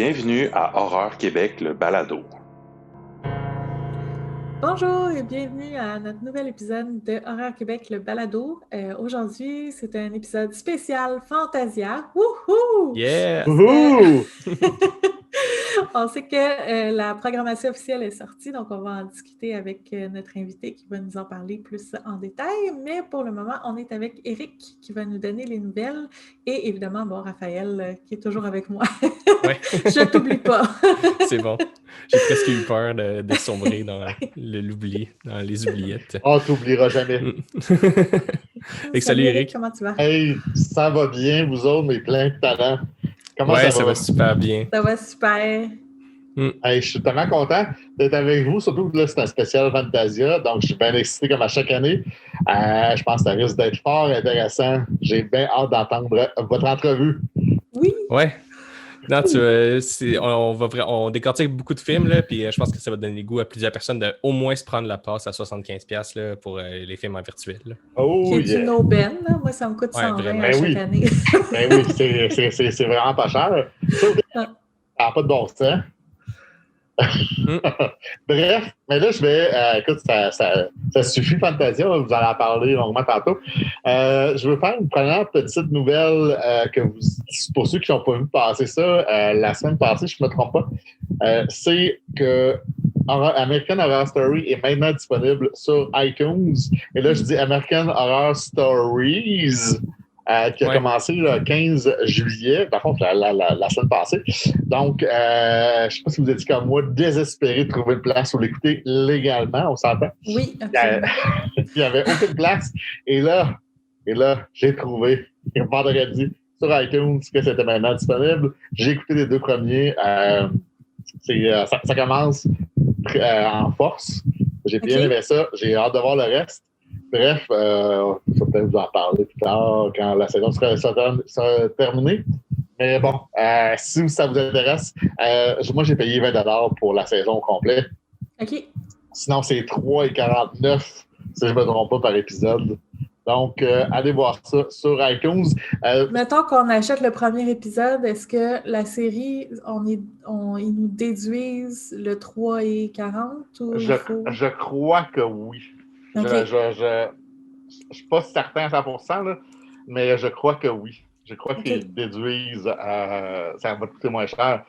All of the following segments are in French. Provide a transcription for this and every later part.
Bienvenue à Horreur Québec, le balado. Bonjour et bienvenue à notre nouvel épisode de Horreur Québec, le balado. Aujourd'hui, c'est un épisode spécial Fantasia. Wouhou! Yeah! Euh, On sait que la programmation officielle est sortie, donc on va en discuter avec notre invité qui va nous en parler plus en détail. Mais pour le moment, on est avec Eric qui va nous donner les nouvelles et évidemment, bon, Raphaël qui est toujours avec moi. Ouais. Je t'oublie pas. C'est bon. J'ai presque eu peur de sombrer dans l'oubli, dans les oubliettes. On t'oubliera jamais. Et salut Eric. Comment tu vas? Hey, ça va bien, vous autres, mais plein de talent. Comment Ouais, ça va? super bien. Ça va super. Hey, je suis tellement content d'être avec vous, surtout que là, c'est un spécial Fantasia, donc je suis bien excité comme à chaque année. Je pense que ça risque d'être fort intéressant. J'ai bien hâte d'entendre votre entrevue. Oui. Ouais. Non, on décortique beaucoup de films, là, puis je pense que ça va donner le goût à plusieurs personnes de au moins se prendre la passe à 75$ là, pour les films en virtuel. Là. Oh, Qui est yeah. une aubaine, là. Moi, ça me coûte 120 vraiment. à chaque oui. année. Ben oui, c'est vraiment pas cher. Ça n'a pas de bon sens. Bref, mais là, je vais. Écoute, ça suffit, Fantasia, on vous en a parlé longuement tantôt. Je veux faire une première petite nouvelle pour ceux qui n'ont pas vu passer ça la semaine passée, je ne me trompe pas. C'est que American Horror Story est maintenant disponible sur iTunes. Et là, je dis American Horror Stories. Qui a commencé le 15 juillet, par contre, la semaine passée. Donc, je ne sais pas si vous étiez comme moi, désespéré de trouver une place pour l'écouter légalement, on s'entend? Oui, absolument. Il n'y avait aucune place. Et là, j'ai trouvé, vendredi, sur iTunes, que c'était maintenant disponible. J'ai écouté les deux premiers. Ça commence en force. J'ai bien aimé ça. J'ai hâte de voir le reste. Bref, je vais peut-être vous en parler plus tard quand la saison sera terminée. Mais bon, si ça vous intéresse, moi j'ai payé 20$ pour la saison au complet. OK. Sinon, c'est 3,49 si je ne me trompe pas par épisode. Donc, allez voir ça sur iTunes. Mettons qu'on achète le premier épisode, est-ce que la série, ils nous déduisent le 3,40 ou je crois que oui. Okay. Je ne suis pas certain à 100%, là, mais je crois que oui. Je crois qu'ils déduisent, ça va coûter moins cher.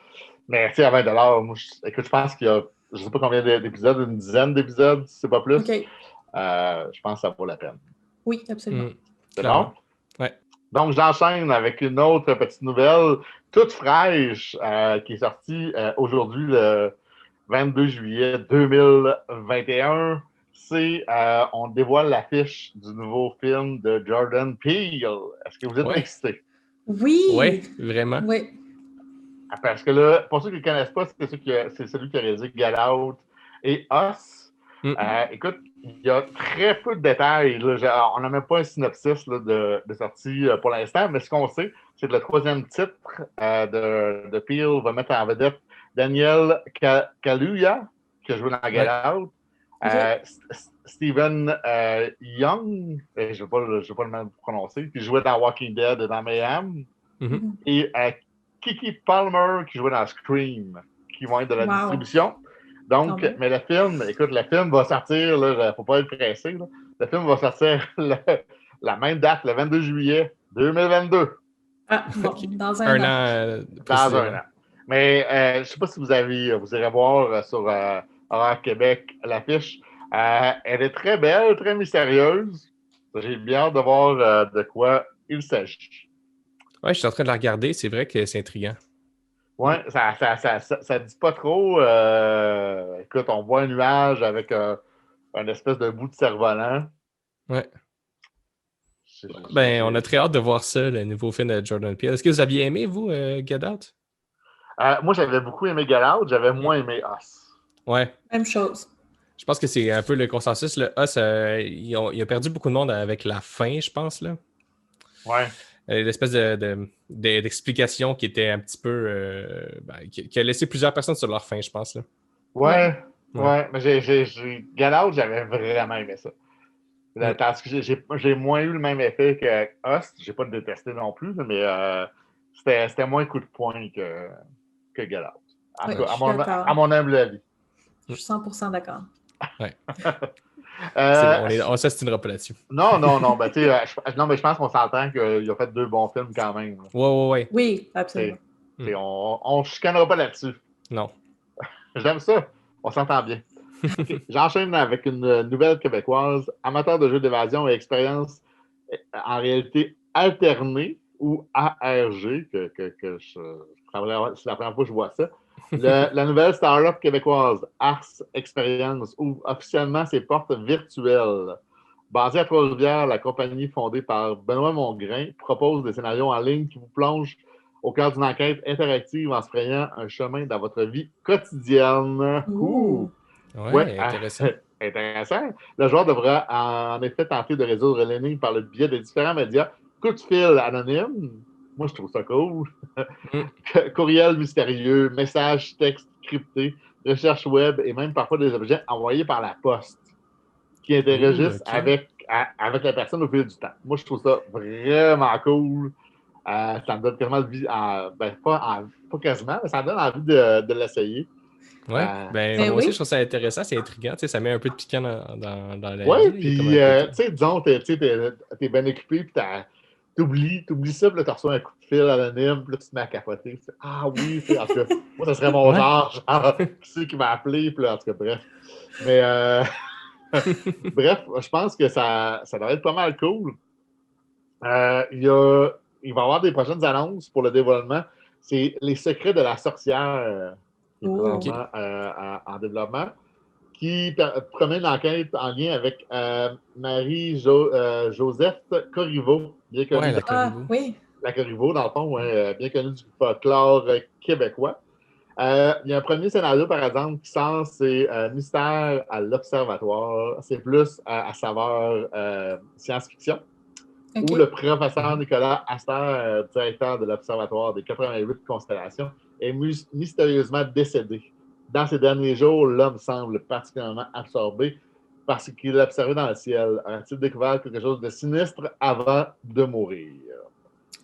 Mais tu sais, à 20$, moi, écoute, je pense qu'il y a, je ne sais pas combien d'épisodes, une dizaine d'épisodes, si c'est pas plus. Okay. Je pense que ça vaut la peine. Oui, absolument. C'est bon? Ouais. Donc, j'enchaîne avec une autre petite nouvelle, toute fraîche, qui est sortie aujourd'hui, le 22 juillet 2021. On dévoile l'affiche du nouveau film de Jordan Peele. Est-ce que vous êtes excités? Oui! Oui, vraiment. Oui. Parce que là, pour ceux qui ne le connaissent pas, c'est celui qui a réalisé Get Out et Us. Écoute, il y a très peu de détails. Là. On n'a même pas un synopsis là, de sortie pour l'instant, mais ce qu'on sait, c'est que le troisième titre de Peele va mettre en vedette Daniel Kaluuya, qui a joué dans Get Out. Stephen Young, je ne vais pas le même prononcer, qui jouait dans Walking Dead et dans Mayhem. Et Kiki Palmer, qui jouait dans Scream, qui vont être de la distribution. Donc, mais le film va sortir, il ne faut pas être pressé. Là. Le film va sortir la même date, le 22 juillet 2022. Ah, bon, dans un an. Dans un an. Mais je ne sais pas si vous irez voir sur Horreur Québec l'affiche. Elle est très belle, très mystérieuse. J'ai bien hâte de voir de quoi il s'agit. Ouais, je suis en train de la regarder. C'est vrai que c'est intriguant. Oui, ça dit pas trop. Écoute, on voit un nuage avec un espèce de bout de cerf-volant. Ouais. On a très hâte de voir ça, le nouveau film de Jordan Peele. Est-ce que vous aviez aimé, vous, Get Out? Moi, j'avais beaucoup aimé Get Out. J'avais moins aimé Us. Ouais. Même chose. Je pense que c'est un peu le consensus. Le Us, il a perdu beaucoup de monde avec la fin, je pense. Là. Ouais. L'espèce d'explication qui était un petit peu... qui a laissé plusieurs personnes sur leur fin, je pense. Là. Ouais. Mais Get Out, j'avais vraiment aimé ça. Parce que j'ai moins eu le même effet que Us. J'ai pas détesté non plus, mais c'était moins coup de poing que que Get Out. En Oui, tout cas, je suis d'accord. à mon humble avis. Je suis 100% d'accord. Ça se tiendra pas là-dessus. Non, ben, tu sais, non, mais je pense qu'on s'entend qu'il a fait 2 bons films quand même. Ouais. Oui, absolument. On ne chicanera pas là-dessus. Non. J'aime ça. On s'entend bien. Okay. J'enchaîne avec une nouvelle québécoise, amateur de jeux d'évasion et expérience en réalité alternée ou ARG, que c'est la première fois que je vois ça. La nouvelle start-up québécoise Ars Experience ouvre officiellement ses portes virtuelles. Basée à Trois-Rivières, la compagnie fondée par Benoît Mongrain propose des scénarios en ligne qui vous plongent au cœur d'une enquête interactive en se frayant un chemin dans votre vie quotidienne. Ouh. Ouais, intéressant. Intéressant. Le joueur devra en effet tenter de résoudre l'énigme par le biais de différents médias. Coup de fil anonyme. Moi, je trouve ça cool. Courriel mystérieux, messages, textes cryptés, recherche web et même parfois des objets envoyés par la poste qui interagissent avec la personne au fil du temps. Moi, je trouve ça vraiment cool. Ça me donne quasiment envie, pas quasiment, mais ça me donne envie de l'essayer. Ouais, moi aussi, je trouve ça intéressant, c'est intriguant, ça met un peu de piquant dans la vie. Oui, puis, tu sais, disons, t'es bien occupé, puis t'oublies ça, puis là, tu reçois un coup de fil anonyme, puis là, tu te mets à capoter. Ah oui, en tout cas, moi, ça serait mon genre, qui c'est qui m'a appelé, puis là, en tout cas, bref. Mais, bref, je pense que ça doit être pas mal cool. Il va y avoir des prochaines annonces pour le dévoilement. C'est Les secrets de la sorcière qui est présentement en développement, qui promet une enquête en lien avec Marie-Joseph Corriveau, bien connue. La Corriveau. Oui. La Corriveau, dans le fond, bien connue du folklore québécois. Il y a un premier scénario, par exemple, qui sort, c'est Mystère à l'Observatoire. C'est plus à saveur science-fiction. Où le professeur Nicolas Astor, directeur de l'Observatoire des 88 constellations, est mystérieusement décédé. Dans ces derniers jours, l'homme semble particulièrement absorbé parce qu'il a observé dans le ciel. A-t-il découvert quelque chose de sinistre avant de mourir?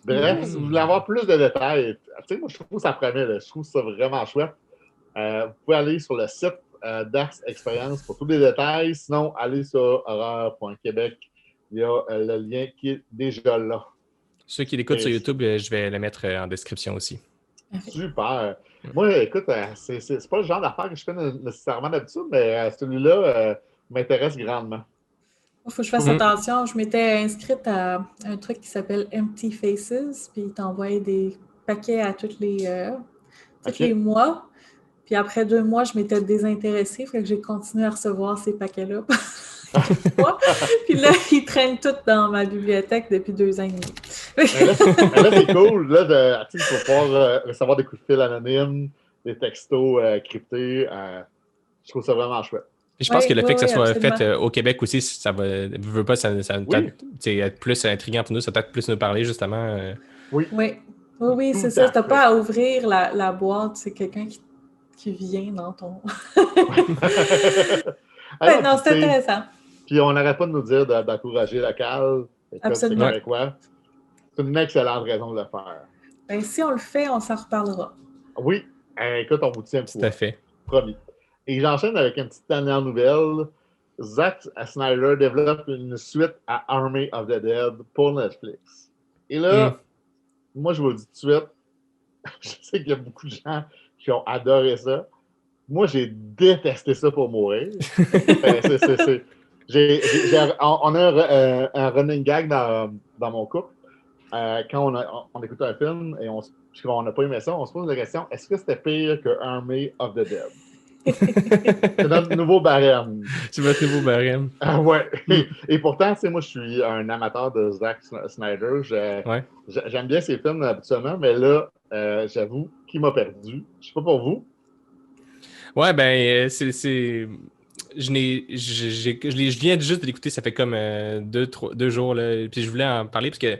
Bref, si vous voulez avoir plus de détails, moi, je trouve ça promet, je trouve ça vraiment chouette. Vous pouvez aller sur le site d'Ars Experience pour tous les détails. Sinon, allez sur horreur.québec. Il y a le lien qui est déjà là. Ceux qui l'écoutent sur YouTube, je vais le mettre en description aussi. Super. Moi, écoute, c'est pas le genre d'affaires que je fais nécessairement d'habitude, mais celui-là m'intéresse grandement. Il faut que je fasse attention. Je m'étais inscrite à un truc qui s'appelle Empty Faces, puis il t'envoie des paquets à tous les mois. Puis après 2 mois, je m'étais désintéressée, fait que j'ai continué à recevoir ces paquets-là. Puis là, ils traînent tous dans ma bibliothèque depuis 2 ans et demi. Là, c'est cool. Là, tu vas pouvoir recevoir des coups de fil anonymes, des textos cryptés. Je trouve ça vraiment chouette. Et je pense que le fait que ça soit absolument. fait au Québec aussi, ça va être plus intriguant pour nous, ça peut être plus nous parler, justement. Oui, c'est ça. Tu n'as pas à ouvrir la boîte, c'est quelqu'un qui vient dans ton... non, c'est intéressant. Puis on n'arrête pas de nous dire d'encourager local. Absolument. C'est québécois. C'est une excellente raison de le faire. Ben, si on le fait, on s'en reparlera. Oui. Écoute, on vous tient au courant. Tout à fait. Promis. Et j'enchaîne avec une petite dernière nouvelle. Zack Snyder développe une suite à Army of the Dead pour Netflix. Et là, moi, je vous le dis tout de suite, je sais qu'il y a beaucoup de gens qui ont adoré ça. Moi, j'ai détesté ça pour mourir. On a un running gag dans mon couple. Quand on écoute un film et on n'a pas aimé ça, on se pose la question, est-ce que c'était pire que Army of the Dead? C'est notre nouveau barème. C'est votre nouveau barème. Ouais. Et pourtant, moi, je suis un amateur de Zack Snyder. J'aime bien ses films habituellement, mais là, j'avoue qu'il m'a perdu. Je sais pas pour vous. Ouais, ben, je viens juste de l'écouter, ça fait comme 2 jours, là, puis je voulais en parler parce que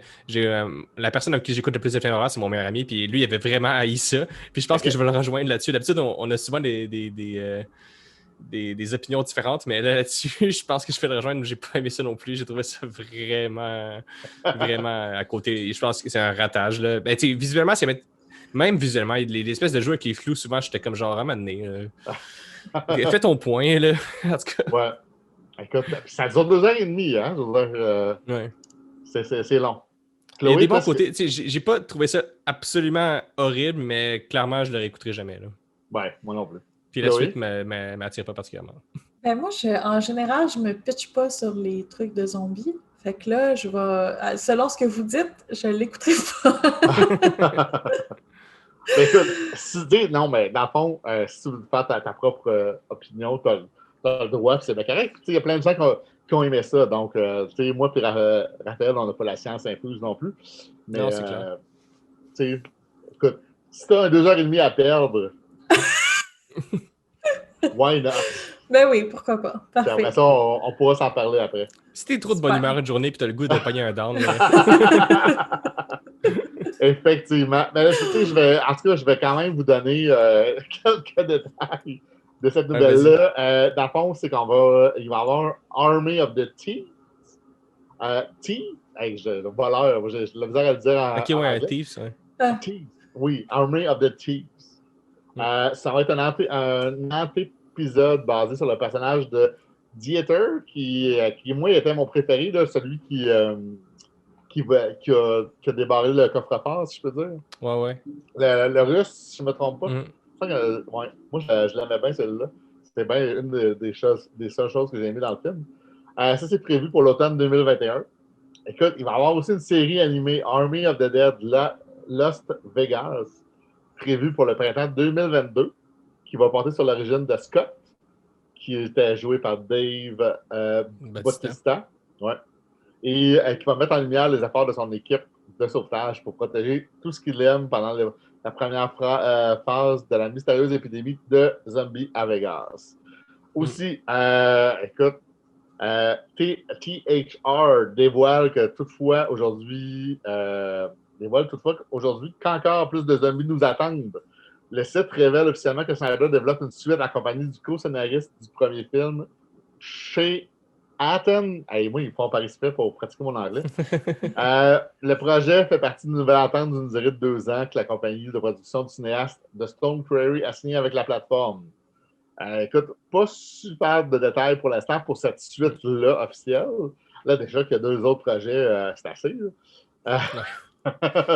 la personne avec qui j'écoute le plus de films d'horreur, c'est mon meilleur ami, puis lui, il avait vraiment haï ça, puis je pense que je vais le rejoindre là-dessus. D'habitude, on a souvent des opinions différentes, mais là-dessus, je pense que je vais le rejoindre, j'ai pas aimé ça non plus, j'ai trouvé ça vraiment à côté, je pense que c'est un ratage, là. Ben, visuellement, Même visuellement, les espèces de jeux avec les flous, souvent, j'étais comme genre, à un moment donné, fais ton point, là. En tout cas. Ouais. Écoute, ça dure 2 ans et demi, hein? Je veux dire, Ouais. c'est long. Il y a Chloé, des bons toi, côtés. Tu sais, j'ai pas trouvé ça absolument horrible, mais clairement, je le réécouterai jamais, là. Ouais, moi non plus. Puis la Chloé? suite m'attire pas particulièrement. Ben moi, en général, je me pitche pas sur les trucs de zombies. Fait que là, je vais. Selon ce que vous dites, je l'écouterai pas. Ben, écoute, non, mais dans le fond, si tu veux faire ta propre opinion, tu as le droit, puis c'est bien correct. Il y a plein de gens qui ont aimé ça. Donc, tu sais, moi et Raphaël, on n'a pas la science infuse non plus. Mais, Non, c'est clair. Tu sais, écoute, si tu as 2 heures et demie à perdre, why not? Ben oui, pourquoi pas. Puis Parfait. après ça, on pourra s'en parler après. Si t'es trop de bonne humeur une journée et t'as le goût de pogner un down, Effectivement. Mais là, tu sais, en tout cas, je vais quand même vous donner quelques détails de cette nouvelle-là. Dans le fond, c'est il va y avoir Army of the Thieves. Le voleur, j'ai la misère à le dire en Ok, ouais, un anglais. Thieves, ouais. Thieves. Oui, Army of the Thieves. Ça va être un antépisode basé sur le personnage de Dieter, qui moi, était mon préféré, là, celui qui a débarré le coffre-fort, si je peux dire. Ouais. Le russe, si je ne me trompe pas. Mm. Ouais, moi, je l'aimais bien, celle-là. C'était bien une des seules choses que j'ai aimées dans le film. Ça, c'est prévu pour l'automne 2021. Écoute, il va y avoir aussi une série animée Army of the Dead Lost Vegas, prévue pour le printemps 2022, qui va porter sur l'origine de Scott, qui était joué par Dave Bautista. Ouais. Et qui va mettre en lumière les efforts de son équipe de sauvetage pour protéger tout ce qu'il aime pendant la première phase de la mystérieuse épidémie de zombies à Vegas. Aussi, écoute, THR dévoile toutefois aujourd'hui qu'encore plus de zombies nous attendent. Le site révèle officiellement que Snyder développe une suite accompagnée du co-scénariste du premier film, chez Atten. Moi, ils font participer pour pratiquer mon anglais. Le projet fait partie d'une nouvelle entente d'une durée de 2 ans que la compagnie de production du cinéaste de Stone Prairie a signé avec la plateforme. Écoute, pas super de détails pour l'instant pour cette suite-là officielle. Là, déjà qu'il y a 2 autres projets, c'est assez.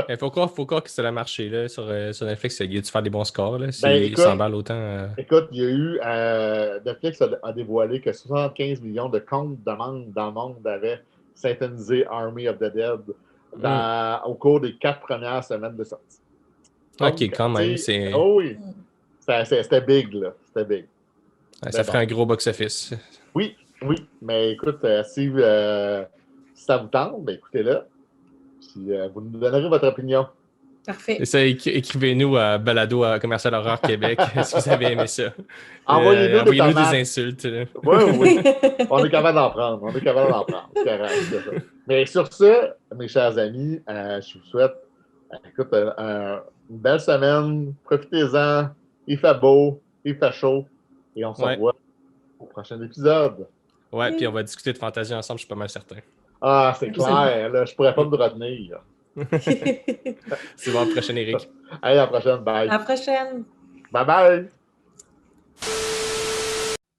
Il faut croire que ça a marché là, sur Netflix. Il a dû faire des bons scores. Là, écoute, s'emballe autant. Écoute, il y a eu. Netflix a dévoilé que 75 millions de comptes de membres dans le monde avaient syntonisé Army of the Dead au cours des 4 premières semaines de sortie. Donc, ok, quand même. Oh oui. C'était big, là. C'était big. Ça ferait un gros box-office. Oui. Mais écoute, si ça vous tente, écoutez-le. Puis vous nous donnerez votre opinion. Parfait. Et ça, écrivez-nous à Balado à Commercial Horreur Québec si vous avez aimé ça. Envoyez-nous des insultes. Oui. On est capable d'en prendre. Mais sur ce, mes chers amis, je vous souhaite une belle semaine. Profitez-en. Il fait beau, il fait chaud. Et on se revoit au prochain épisode. Ouais, puis on va discuter de fantasy ensemble, je suis pas mal certain. Ah, c'est clair. Là, je pourrais pas me retenir. C'est bon, à la prochaine, Eric. Allez, à la prochaine. Bye. À la prochaine. Bye.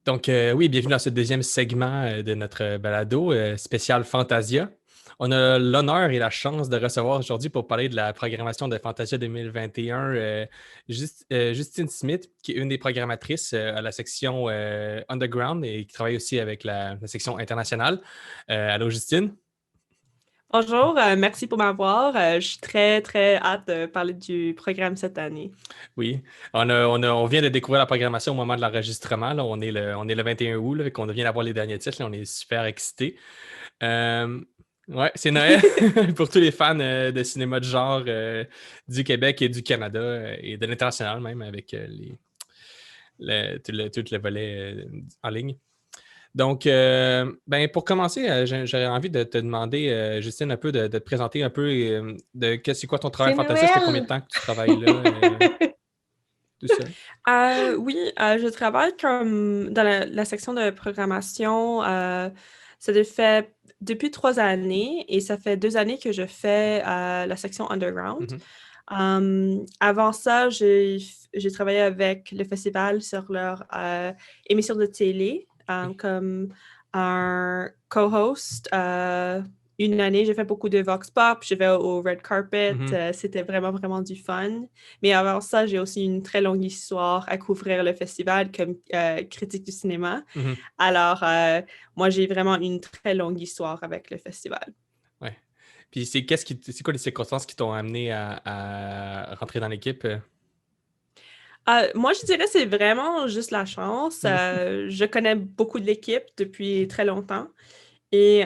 Donc, oui, bienvenue dans ce deuxième segment de notre balado spécial Fantasia. On a l'honneur et la chance de recevoir aujourd'hui pour parler de la programmation de Fantasia 2021 Justine Smith, qui est une des programmatrices à la section Underground et qui travaille aussi avec la section internationale. Allô, Justine? Bonjour, merci pour m'avoir. Je suis très, très hâte de parler du programme cette année. Oui, on vient de découvrir la programmation au moment de l'enregistrement. Là. On est le 21 août, là, qu'on vient d'avoir les derniers titres. Là, on est super excités. Ouais, c'est Noël pour tous les fans de cinéma de genre du Québec et du Canada et de l'international même avec tout le volet en ligne. Donc, pour commencer, j'aurais envie de te demander, Justine, un peu de te présenter un peu c'est quoi ton travail fantastique, ça fait combien de temps que tu travailles là? Tout ça. Oui, je travaille comme dans la section de programmation. Ça fait depuis 3 années et ça fait 2 années que je fais la section Underground. Avant ça, j'ai travaillé avec le festival sur leur émission de télé comme un co-host. Une année, j'ai fait beaucoup de Vox Pop, je vais au Red Carpet, c'était vraiment, vraiment du fun. Mais avant ça, j'ai aussi une très longue histoire à couvrir le festival comme critique du cinéma. Alors, moi, j'ai vraiment une très longue histoire avec le festival. Ouais. Puis c'est quoi les circonstances qui t'ont amené à rentrer dans l'équipe? Moi, je dirais que c'est vraiment juste la chance. Je connais beaucoup de l'équipe depuis très longtemps. Et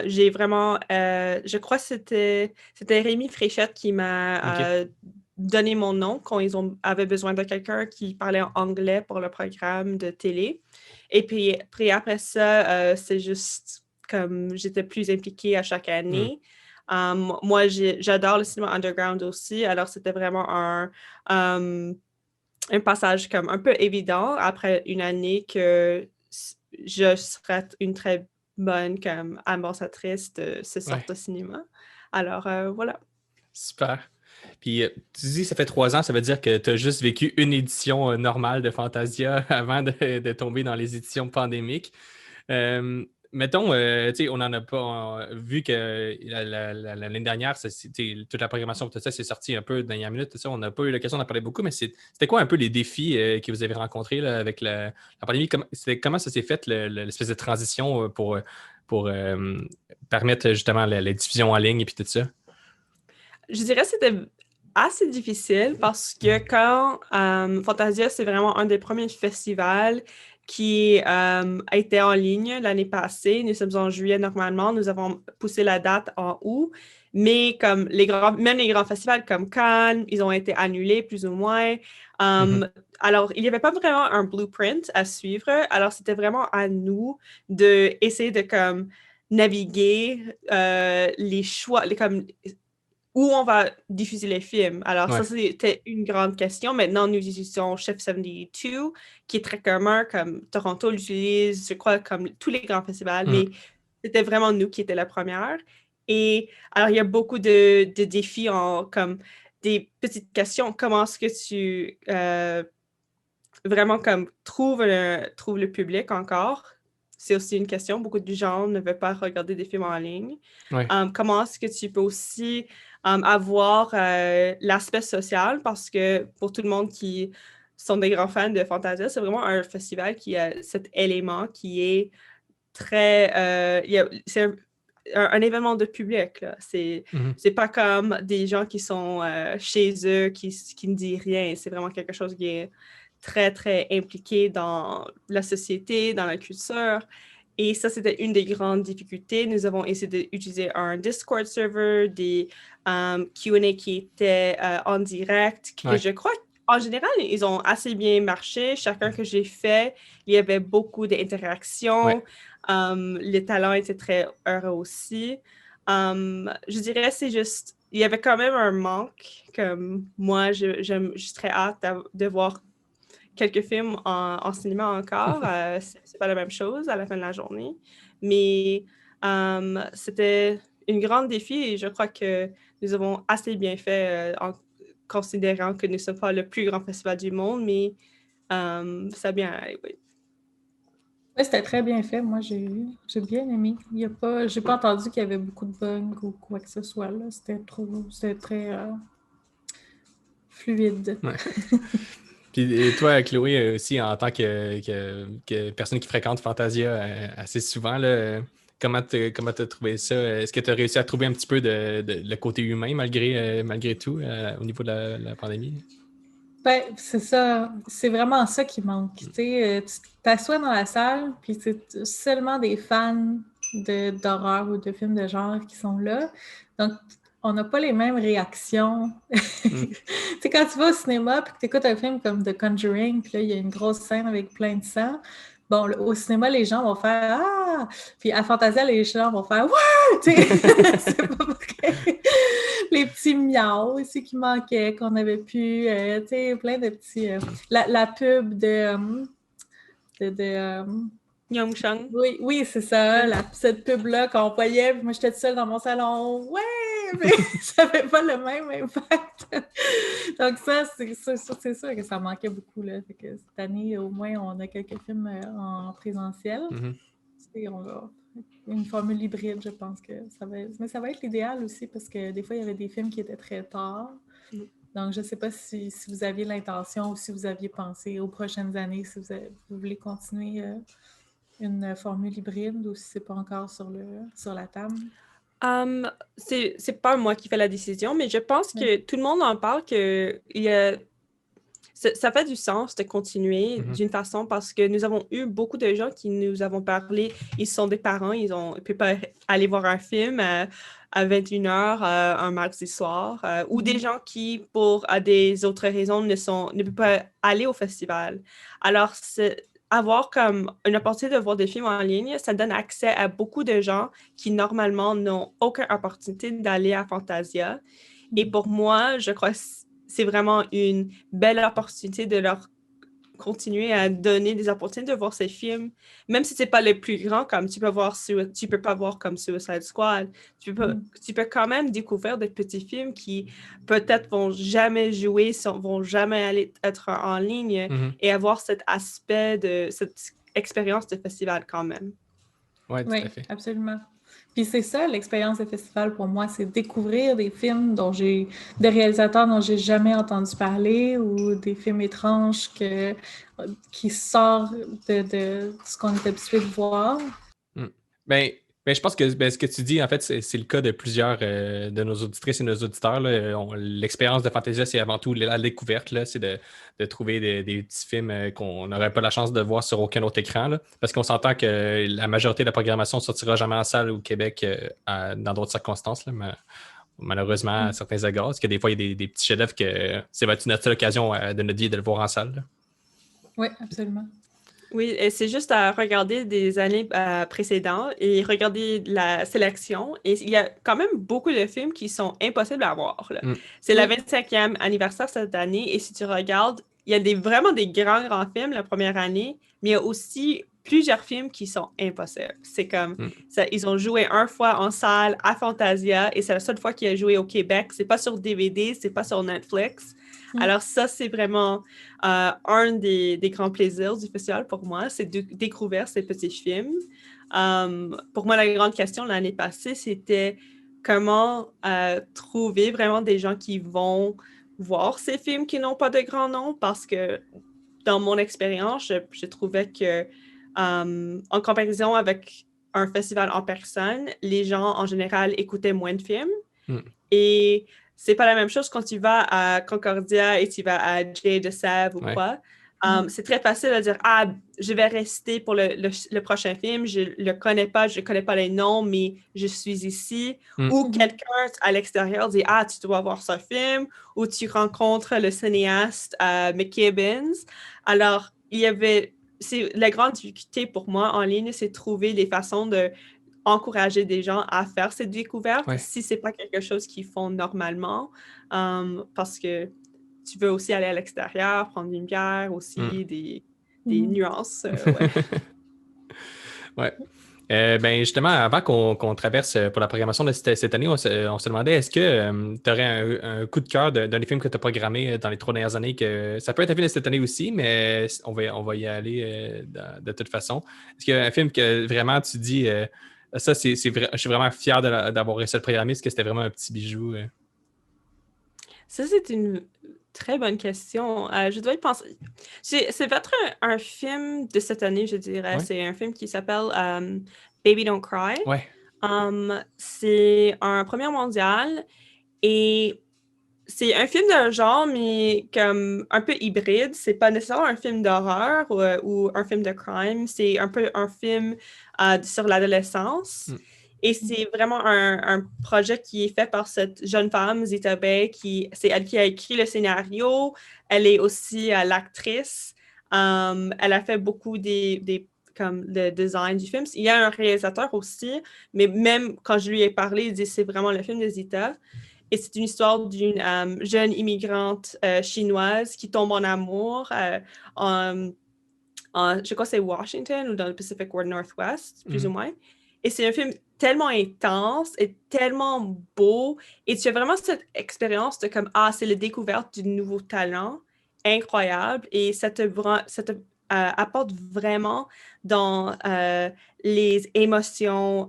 j'ai vraiment, je crois que c'était Rémi Fréchette qui m'a donné mon nom quand ils avaient besoin de quelqu'un qui parlait en anglais pour le programme de télé. Et puis après ça, c'est juste comme j'étais plus impliquée à chaque année. Moi, j'adore le cinéma underground aussi, alors c'était vraiment un passage comme un peu évident après une année que je serais une très bonne comme ambassadrice de ce sort de cinéma. Alors, voilà. Super. Puis, tu dis ça fait 3 ans, ça veut dire que tu as juste vécu une édition normale de Fantasia avant de tomber dans les éditions pandémiques. Mettons, tu sais, on n'en a pas vu que l'année dernière, toute la programmation, tout ça, c'est sorti un peu dernière minute, tout ça. On n'a pas eu l'occasion d'en parler beaucoup, mais c'était quoi un peu les défis que vous avez rencontrés là, avec la pandémie? Comment ça s'est fait, l'espèce de transition pour permettre justement la diffusion en ligne et puis tout ça? Je dirais que c'était assez difficile parce que quand Fantasia, c'est vraiment un des premiers festivals qui a été en ligne l'année passée. Nous sommes en juillet normalement. Nous avons poussé la date en août. Mais comme même les grands festivals comme Cannes, ils ont été annulés plus ou moins. Alors, il n'y avait pas vraiment un blueprint à suivre. Alors, c'était vraiment à nous d'essayer de comme naviguer les choix, où on va diffuser les films. Alors, ça, c'était une grande question. Maintenant, nous utilisons Chef 72, qui est très commun, comme Toronto l'utilise, je crois, comme tous les grands festivals, mais c'était vraiment nous qui étions la première. Et alors, il y a beaucoup de défis comme des petites questions. Comment est-ce que tu vraiment comme trouves le public encore? C'est aussi une question. Beaucoup de gens ne veulent pas regarder des films en ligne. Comment est-ce que tu peux aussi avoir l'aspect social? Parce que pour tout le monde qui sont des grands fans de Fantasia, c'est vraiment un festival qui a cet élément qui est très... c'est un événement de public. Là. C'est pas comme des gens qui sont chez eux, qui ne disent rien. C'est vraiment quelque chose qui est très, très impliqué dans la société, dans la culture. Et ça, c'était une des grandes difficultés. Nous avons essayé d'utiliser un Discord server, des Q&A qui étaient en direct. Et je crois qu'en général, ils ont assez bien marché. Chacun que j'ai fait, il y avait beaucoup d'interactions. Les talents étaient très heureux aussi. Je dirais c'est juste, il y avait quand même un manque. Comme moi, je serais hâte de voir quelques films en cinéma encore. C'est pas la même chose à la fin de la journée. Mais c'était un grand défi et je crois que nous avons assez bien fait en considérant que nous ne sommes pas le plus grand festival du monde, mais ça a bien allé, oui. Oui, c'était très bien fait. Moi, j'ai bien aimé. J'ai pas entendu qu'il y avait beaucoup de bugs ou quoi que ce soit. Là. C'était très fluide. Ouais. Puis toi, Chloé, aussi, en tant que personne qui fréquente Fantasia assez souvent, là, comment t'as trouvé ça? Est-ce que tu as réussi à trouver un petit peu le côté humain malgré tout au niveau de la pandémie? Ben, c'est ça. C'est vraiment ça qui manque. Tu t'assois dans la salle, puis c'est seulement des fans d'horreur ou de films de genre qui sont là. Donc, on n'a pas les mêmes réactions. Tu sais, quand tu vas au cinéma puis que tu écoutes un film comme The Conjuring, puis là, il y a une grosse scène avec plein de sang. Bon, au cinéma, les gens vont faire « Ah! » Puis à Fantasia, les gens vont faire « Ouais! » Tu sais, c'est pas vrai. Les petits miaus aussi qui manquaient, qu'on avait pu, tu sais, plein de petits... la pub de Yongchang. oui, c'est ça, cette pub-là qu'on voyait, puis moi j'étais toute seule dans mon salon, ouais! mais ça n'avait pas le même impact. Donc ça, c'est sûr que ça manquait beaucoup. Là. Fait que cette année, au moins, on a quelques films en présentiel. Et on va une formule hybride, je pense que ça va être... Mais ça va être l'idéal aussi, parce que des fois, il y avait des films qui étaient très tard. Donc, je ne sais pas si vous aviez l'intention ou si vous aviez pensé aux prochaines années, si vous voulez continuer une formule hybride ou si ce n'est pas encore sur la table. C'est pas moi qui fais la décision, mais je pense que tout le monde en parle que ça fait du sens de continuer d'une façon parce que nous avons eu beaucoup de gens qui nous avons parlé, ils sont des parents, ils ne peuvent pas aller voir un film à 21h un mardi soir, ou des gens qui, pour des autres raisons, ne peuvent pas aller au festival. Alors, avoir comme une opportunité de voir des films en ligne, ça donne accès à beaucoup de gens qui, normalement, n'ont aucune opportunité d'aller à Fantasia. Et pour moi, je crois que c'est vraiment une belle opportunité de leur continuer à donner des opportunités de voir ces films, même si c'est pas le plus grand, comme tu peux pas voir comme Suicide Squad, tu peux quand même découvrir des petits films qui peut-être vont jamais jouer, vont jamais aller être en ligne et avoir cet aspect de cette expérience de festival quand même. Oui, tout à fait. Absolument. Puis c'est ça, l'expérience de festival pour moi, c'est découvrir des films des réalisateurs dont j'ai jamais entendu parler ou des films étranges qui sortent de ce qu'on est habitué de voir. Ben, je pense que ce que tu dis, en fait, c'est le cas de plusieurs de nos auditrices et nos auditeurs. L'expérience de Fantasia, c'est avant tout la découverte, là, c'est de trouver des petits films qu'on n'aurait pas la chance de voir sur aucun autre écran. Là, parce qu'on s'entend que la majorité de la programmation ne sortira jamais en salle au Québec dans d'autres circonstances. Là, mais malheureusement, à certains égards, parce que des fois, il y a des petits chefs-d'œuvre que ça va être notre seule occasion de notre vie de le voir en salle. Là. Oui, absolument. Oui, et c'est juste à regarder des années précédentes et regarder la sélection. Et il y a quand même beaucoup de films qui sont impossibles à voir. Là. C'est le 25e anniversaire cette année et si tu regardes, il y a vraiment des grands films la première année, mais il y a aussi plusieurs films qui sont impossibles. C'est comme, ils ont joué une fois en salle à Fantasia et c'est la seule fois qu'ils ont joué au Québec. C'est pas sur DVD, c'est pas sur Netflix. Alors ça, c'est vraiment un des grands plaisirs du festival pour moi, c'est de découvrir ces petits films. Pour moi, la grande question l'année passée, c'était comment trouver vraiment des gens qui vont voir ces films qui n'ont pas de grand nom, parce que dans mon expérience, je trouvais que en comparaison avec un festival en personne, les gens en général écoutaient moins de films. Et c'est pas la même chose quand tu vas à Concordia et tu vas à Jay de Sèvres ou quoi. C'est très facile de dire je vais rester pour le prochain film, je le connais pas les noms, mais je suis ici. Ou quelqu'un à l'extérieur dit tu dois voir ce film, ou tu rencontres le cinéaste McKibbins. Alors, c'est la grande difficulté pour moi en ligne, c'est de trouver des façons de encourager des gens à faire cette découverte si c'est pas quelque chose qu'ils font normalement, parce que tu veux aussi aller à l'extérieur, prendre une bière, aussi des nuances. Ben justement, avant qu'on traverse pour la programmation de cette année, on se demandait, est-ce que tu aurais un coup de cœur d'un des films que tu as programmé dans les 3 dernières années, que ça peut être un film de cette année aussi, mais on va y aller de toute façon. Est-ce qu'il y a un film que vraiment tu dis... ça, je suis vraiment fier d'avoir réussi à le programmer, parce que c'était vraiment un petit bijou. Ça, c'est une très bonne question. Je dois y penser. C'est peut-être un film de cette année, je dirais. C'est un film qui s'appelle Baby Don't Cry. C'est un premier mondial et c'est un film d'un genre, mais comme un peu hybride. C'est pas nécessairement un film d'horreur ou un film de crime. C'est un peu un film sur l'adolescence. Et c'est vraiment un projet qui est fait par cette jeune femme, Zita Bay, c'est elle qui a écrit le scénario. Elle est aussi l'actrice. Elle a fait beaucoup comme le design du film. Il y a un réalisateur aussi, mais même quand je lui ai parlé, il dit que c'est vraiment le film de Zita. Et c'est une histoire d'une jeune immigrante chinoise qui tombe en amour je crois que c'est Washington ou dans le Pacific Northwest, plus ou moins. Et c'est un film tellement intense et tellement beau. Et tu as vraiment cette expérience de comme, c'est la découverte du nouveau talent incroyable. Et ça te apporte vraiment dans les émotions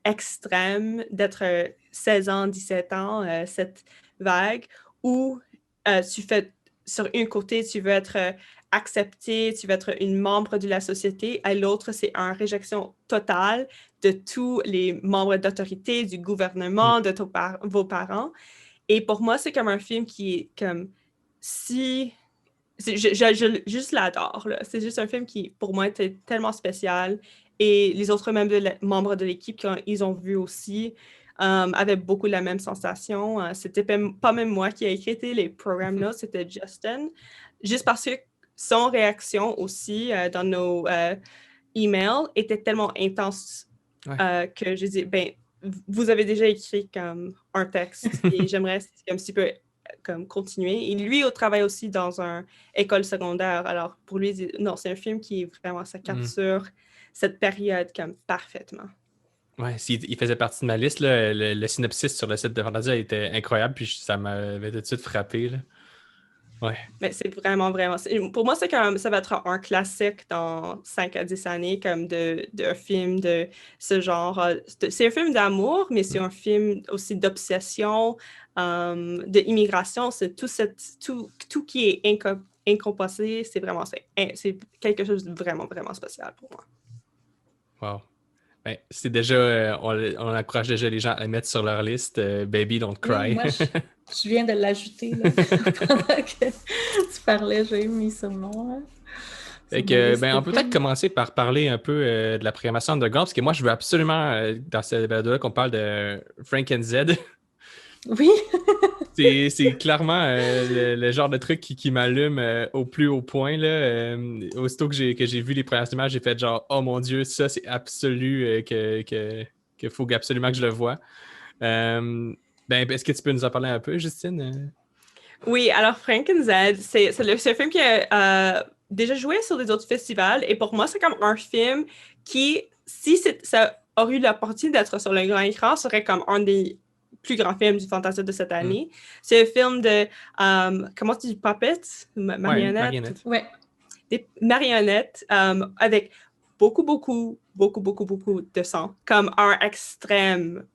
extrêmes d'être 16 ans, 17 ans, cette vague, où tu fais, sur un côté, tu veux être accepté, tu veux être une membre de la société, à l'autre, c'est une réjection totale de tous les membres d'autorité, du gouvernement, de vos parents. Et pour moi, c'est comme un film qui est comme si... Je juste l'adore, là. C'est juste un film qui, pour moi, était tellement spécial. Et les autres membres de l'équipe, quand ils ont vu aussi, avaient beaucoup la même sensation. C'était pas même moi qui ai écrit les programme notes, c'était Justin. Juste parce que son réaction aussi dans nos emails était tellement intense que j'ai dit, vous avez déjà écrit comme un texte et j'aimerais comme si peu comme continuer. Et lui, il travaille aussi dans une école secondaire. Alors, pour lui, non, c'est un film qui est vraiment, ça capture cette période comme parfaitement. Ouais, il faisait partie de ma liste. Là, le synopsis sur le site de Fantasia était incroyable, puis ça m'avait tout de suite frappé. Là. Ouais. Mais c'est vraiment, pour moi, c'est comme ça va être un classique dans 5 à 10 années, comme de film de ce genre. C'est un film d'amour, mais c'est un film aussi d'obsession, d'immigration. C'est tout qui est incompassé. C'est vraiment, c'est quelque chose de vraiment, vraiment spécial pour moi. Wow. Ben, c'est déjà, on encourage déjà les gens à mettre sur leur liste Baby Don't Cry. Oui, moi, je viens de l'ajouter là, pendant que tu parlais, j'ai mis ce nom. On peut peut-être commencer par parler un peu de la programmation underground, parce que moi, je veux absolument, dans cette balado-là, qu'on parle de Frank and Z. Oui. C'est clairement le genre de truc qui m'allume au plus haut point. Là. Aussitôt que j'ai vu les premières images, j'ai fait genre « Oh mon Dieu, ça, c'est absolu qu'il faut absolument que je le voie. » est-ce que tu peux nous en parler un peu, Justine? Oui, alors Frank and Z, c'est un film qui a déjà joué sur des autres festivals et pour moi, c'est comme un film qui, si ça aurait eu l'opportunité d'être sur le grand écran, serait comme un des plus grands films du Fantasia de cette année. C'est un film de, comment tu dis, puppets? Marionnettes? Ouais. Des marionnettes avec beaucoup de sang, comme un extrême,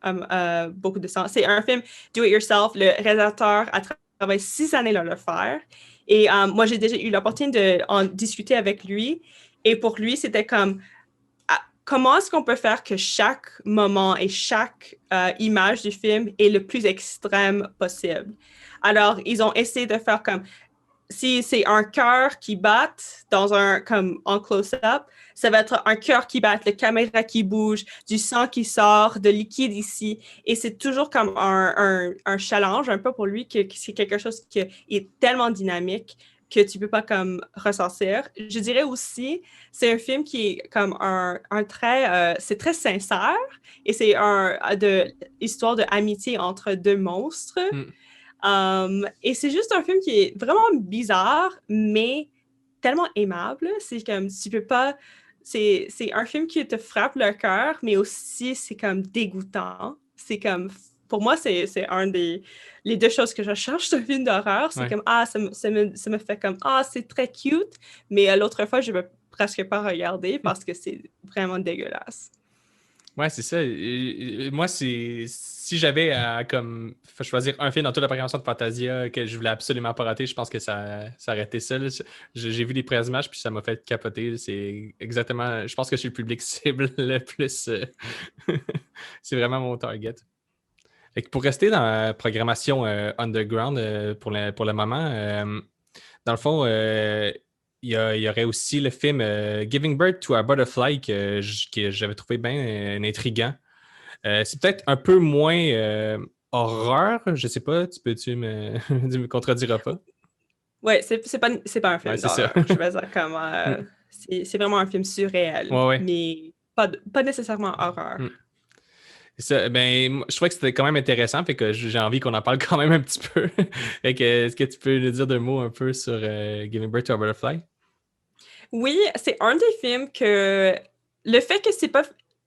beaucoup de sang. C'est un film do-it-yourself. Le réalisateur a travaillé 6 années à le faire. Et moi, j'ai déjà eu l'opportunité d'en discuter avec lui. Et pour lui, c'était comme, comment est-ce qu'on peut faire que chaque moment et chaque image du film est le plus extrême possible? Alors, ils ont essayé de faire comme, si c'est un cœur qui bat comme en close-up, ça va être un cœur qui bat, la caméra qui bouge, du sang qui sort, de liquide ici. Et c'est toujours comme un challenge un peu pour lui, que c'est quelque chose qui est tellement dynamique que tu peux pas comme ressentir. Je dirais aussi, c'est un film qui est comme un très, c'est très sincère et c'est histoire d'amitié entre deux monstres. Et c'est juste un film qui est vraiment bizarre, mais tellement aimable. C'est comme, tu peux pas... C'est un film qui te frappe le cœur, mais aussi c'est comme dégoûtant. C'est comme... Pour moi, c'est les deux choses que je cherche d'un film d'horreur. C'est comme, ça me fait comme, c'est très cute, mais l'autre fois, je ne veux presque pas regarder parce que c'est vraiment dégueulasse. Ouais, c'est ça. Moi, si j'avais à comme choisir un film dans toute la programmation de Fantasia que je voulais absolument pas rater, je pense que ça aurait été ça. J'ai vu les premières images puis ça m'a fait capoter. C'est exactement. Je pense que je suis le public cible le plus. C'est vraiment mon target. Et pour rester dans la programmation underground pour le moment, dans le fond, il y aurait aussi le film Giving Birth to a Butterfly que j'avais trouvé bien intriguant. C'est peut-être un peu moins horreur, je sais pas, tu me contrediras pas. Oui, c'est pas un film d'horreur. Je vais dire comme c'est vraiment un film surréel, mais pas nécessairement horreur. Ça, je trouvais que c'était quand même intéressant, fait que j'ai envie qu'on en parle quand même un petit peu. Est-ce que tu peux nous dire 2 mots un peu sur Giving Birth to a Butterfly? Oui, c'est un des films que le fait que c'est pas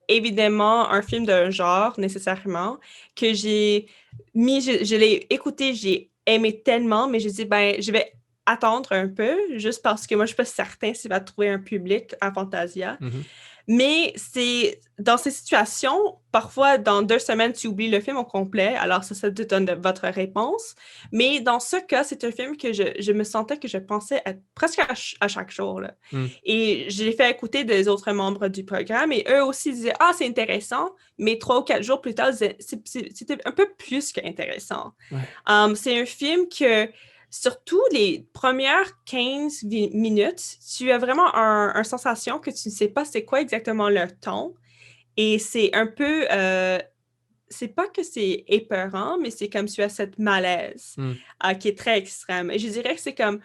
évidemment un film d'un genre nécessairement que j'ai mis, je l'ai écouté, j'ai aimé tellement, mais j'ai dit, ben, je vais attendre un peu, juste parce que moi, je suis pas certaine s'il va trouver un public à Fantasia. Mhm. Mais c'est dans ces situations, parfois, dans 2 semaines, tu oublies le film au complet. Alors, ça te donne votre réponse. Mais dans ce cas, c'est un film que je me sentais que je pensais presque à chaque jour, là. Mm. Et je l'ai fait écouter des autres membres du programme et eux aussi disaient « Ah, c'est intéressant », mais 3 ou 4 jours plus tard, ils disaient c'était un peu plus qu'intéressant. Ouais. C'est un film que surtout les premières 15 minutes, tu as vraiment une sensation que tu ne sais pas c'est quoi exactement leur ton. Et c'est un peu, c'est pas que c'est épeurant, mais c'est comme tu as cette malaise qui est très extrême. Et je dirais que c'est comme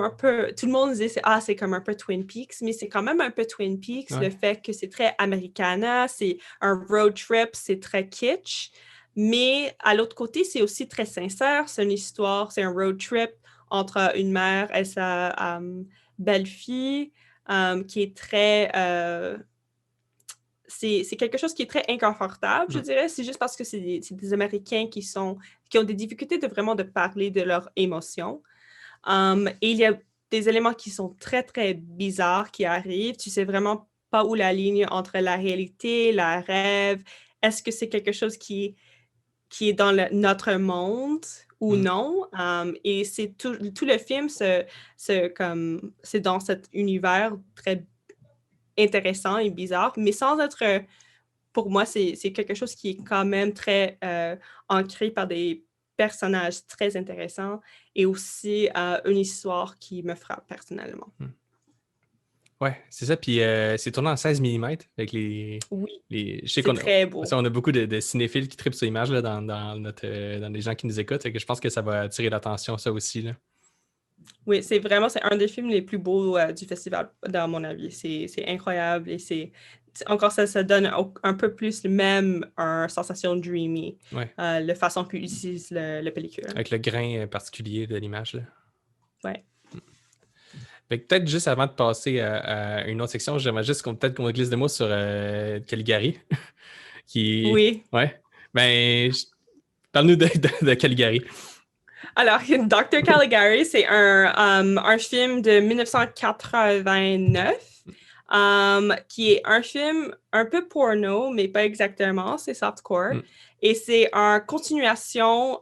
un peu, tout le monde disait c'est comme un peu Twin Peaks, mais c'est quand même un peu Twin Peaks, Ouais. le fait que c'est très Americana, c'est un road trip, c'est très kitsch. Mais à l'autre côté, c'est aussi très sincère. C'est une histoire, c'est un road trip entre une mère et sa belle-fille qui est très... c'est quelque chose qui est très inconfortable, je dirais. C'est juste parce que c'est des Américains qui ont des difficultés de parler de leurs émotions. Et il y a des éléments qui sont très, très bizarres qui arrivent. Tu sais vraiment pas où la ligne entre la réalité, la rêve. Est-ce que c'est quelque chose qui est dans notre monde ou non. Et c'est tout le film, c'est dans cet univers très intéressant et bizarre, mais sans être, pour moi, c'est quelque chose qui est quand même très ancré par des personnages très intéressants et aussi une histoire qui me frappe personnellement. Ouais, c'est ça. Puis c'est tourné en 16 mm avec les. Oui, je sais c'est très beau. On a beaucoup de cinéphiles qui trippent sur l'image là, dans les gens qui nous écoutent. Et que je pense que ça va attirer l'attention, ça aussi. Là. Oui, c'est un des films les plus beaux du festival, dans mon avis. C'est incroyable et encore ça donne un peu plus une sensation dreamy, la façon qu'ils utilisent la pellicule. Avec le grain particulier de l'image. Là. Ouais. Fait que peut-être juste avant de passer à une autre section, j'aimerais juste qu'on glisse des mots sur Caligari. Oui. Ouais. Ben, parle-nous de Caligari. Alors, Dr. Caligari, c'est un film de 1989 qui est un film un peu porno, mais pas exactement, c'est softcore. Et c'est une continuation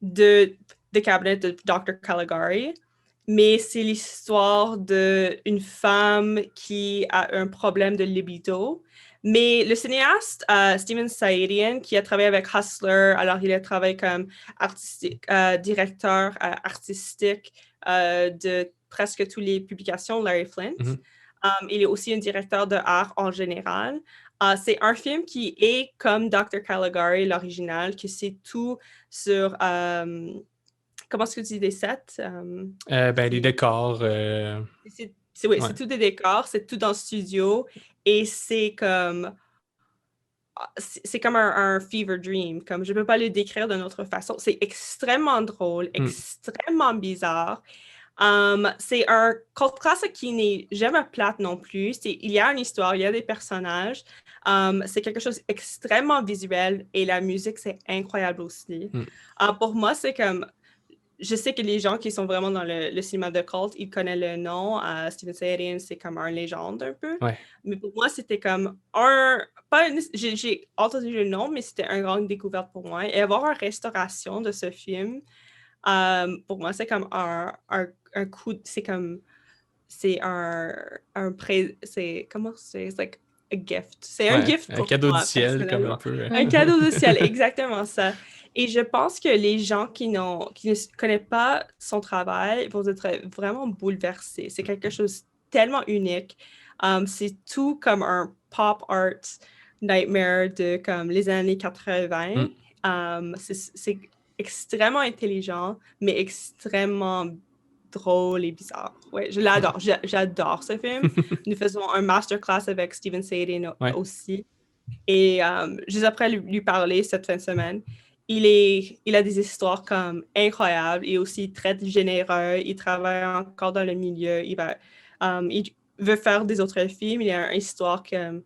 de The Cabinet de Dr. Caligari. Mais c'est l'histoire d'une femme qui a un problème de libido. Mais le cinéaste Steven Saïdian, qui a travaillé avec Hustler, alors il a travaillé comme directeur artistique de presque toutes les publications de Larry Flint. Il est aussi un directeur de art en général. C'est un film qui est comme Dr. Caligari, l'original, que c'est tout sur... comment est-ce que tu dis des sets? Les décors. C'est tout des décors, c'est tout dans le studio et c'est comme un fever dream, comme je ne peux pas le décrire d'une autre façon. C'est extrêmement drôle, extrêmement bizarre. C'est un contraste qui n'est jamais plate non plus. Il y a une histoire, il y a des personnages. C'est quelque chose d'extrêmement visuel et la musique, c'est incroyable aussi. Pour moi, c'est comme... Je sais que les gens qui sont vraiment dans le cinéma de culte, ils connaissent le nom. Steven Saïdian, c'est comme une légende un peu. Ouais. Mais pour moi, c'était comme j'ai entendu le nom, mais c'était une grande découverte pour moi. Et avoir une restauration de ce film, pour moi, c'est comme un coup... C'est comme... C'est comment c'est? C'est like a gift. C'est un gift pour un cadeau moi, du ciel, comme un peu. Un cadeau du ciel, exactement ça. Et je pense que les gens qui ne connaissent pas son travail vont être vraiment bouleversés. C'est quelque chose de tellement unique. C'est tout comme un pop art nightmare de comme les années 80. C'est extrêmement intelligent, mais extrêmement drôle et bizarre. Ouais, je l'adore. J'adore ce film. Nous faisons un masterclass avec Steven Saïdian aussi. Et juste après lui parler cette fin de semaine, il a des histoires comme incroyables et aussi très généreux. Il travaille encore dans le milieu. veut faire des autres films. Il y a une histoire comme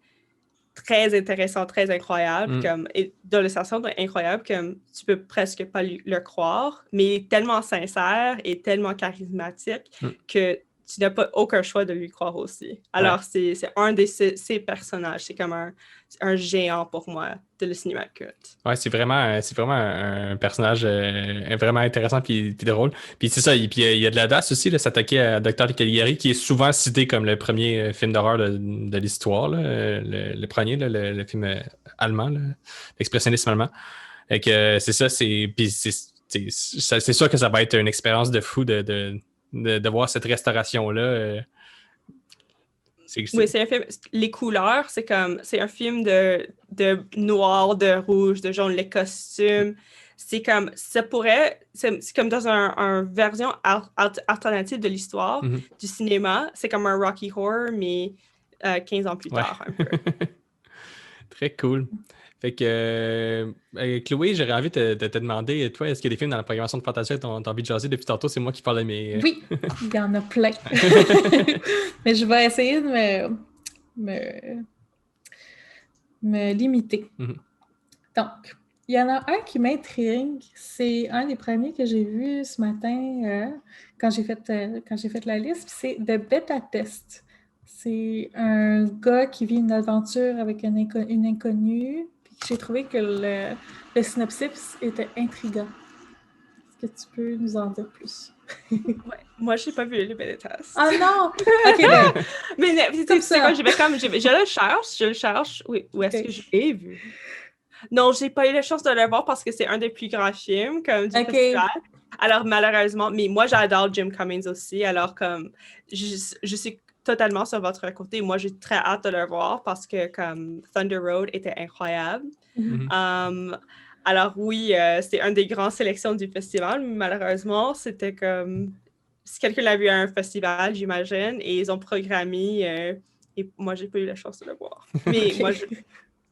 très intéressante, très incroyable, et dans le sens incroyable, comme tu peux presque pas le croire, mais tellement sincère et tellement charismatique que tu n'as pas aucun choix de lui croire aussi. Alors, c'est un de ces personnages. C'est comme un géant pour moi de le cinéma culte. Ouais, c'est vraiment un personnage vraiment intéressant puis drôle. Puis c'est ça, puis il y a de l'audace aussi de s'attaquer à Dr. Caligari, qui est souvent cité comme le premier film d'horreur de l'histoire, là, le premier, là, le film allemand, là, l'expressionnisme allemand. Et que c'est ça, puis c'est sûr que ça va être une expérience de fou de voir cette restauration-là. Oui, c'est un film. Les couleurs, c'est un film de noir, de rouge, de jaune, les costumes. C'est comme c'est comme dans une version alternative de l'histoire du cinéma. C'est comme un Rocky Horror, mais 15 ans plus tard, un peu. Très cool. Fait que, Chloé, j'aurais envie de te demander, toi, est-ce qu'il y a des films dans la programmation de Fantasia que tu as envie de jaser depuis tantôt? C'est moi qui parle de mes... Oui, il y en a plein. Mais je vais essayer de me limiter. Donc, il y en a un qui m'intrigue. C'est un des premiers que j'ai vu ce matin quand j'ai fait la liste. C'est The Beta Test. C'est un gars qui vit une aventure avec une inconnue. J'ai trouvé que le synopsis était intriguant. Est-ce que tu peux nous en dire plus? Ouais. Moi, je n'ai pas vu le Beta Test. Ah non! OK, ben, mais c'est quoi? Je le cherche. Oui, où est-ce que je l'ai vu? Non, j'ai pas eu la chance de le voir parce que c'est un des plus grands films comme du festival. Alors, malheureusement, mais moi, j'adore Jim Cummings aussi. Alors, comme, je suis totalement sur votre côté. Moi, j'ai très hâte de le voir parce que, comme, Thunder Road était incroyable. Alors, oui, c'est une des grandes sélections du festival, mais malheureusement, c'était comme... Si quelqu'un l'a vu à un festival, j'imagine, et ils ont programmé, et moi, j'ai pas eu la chance de le voir. Mais moi,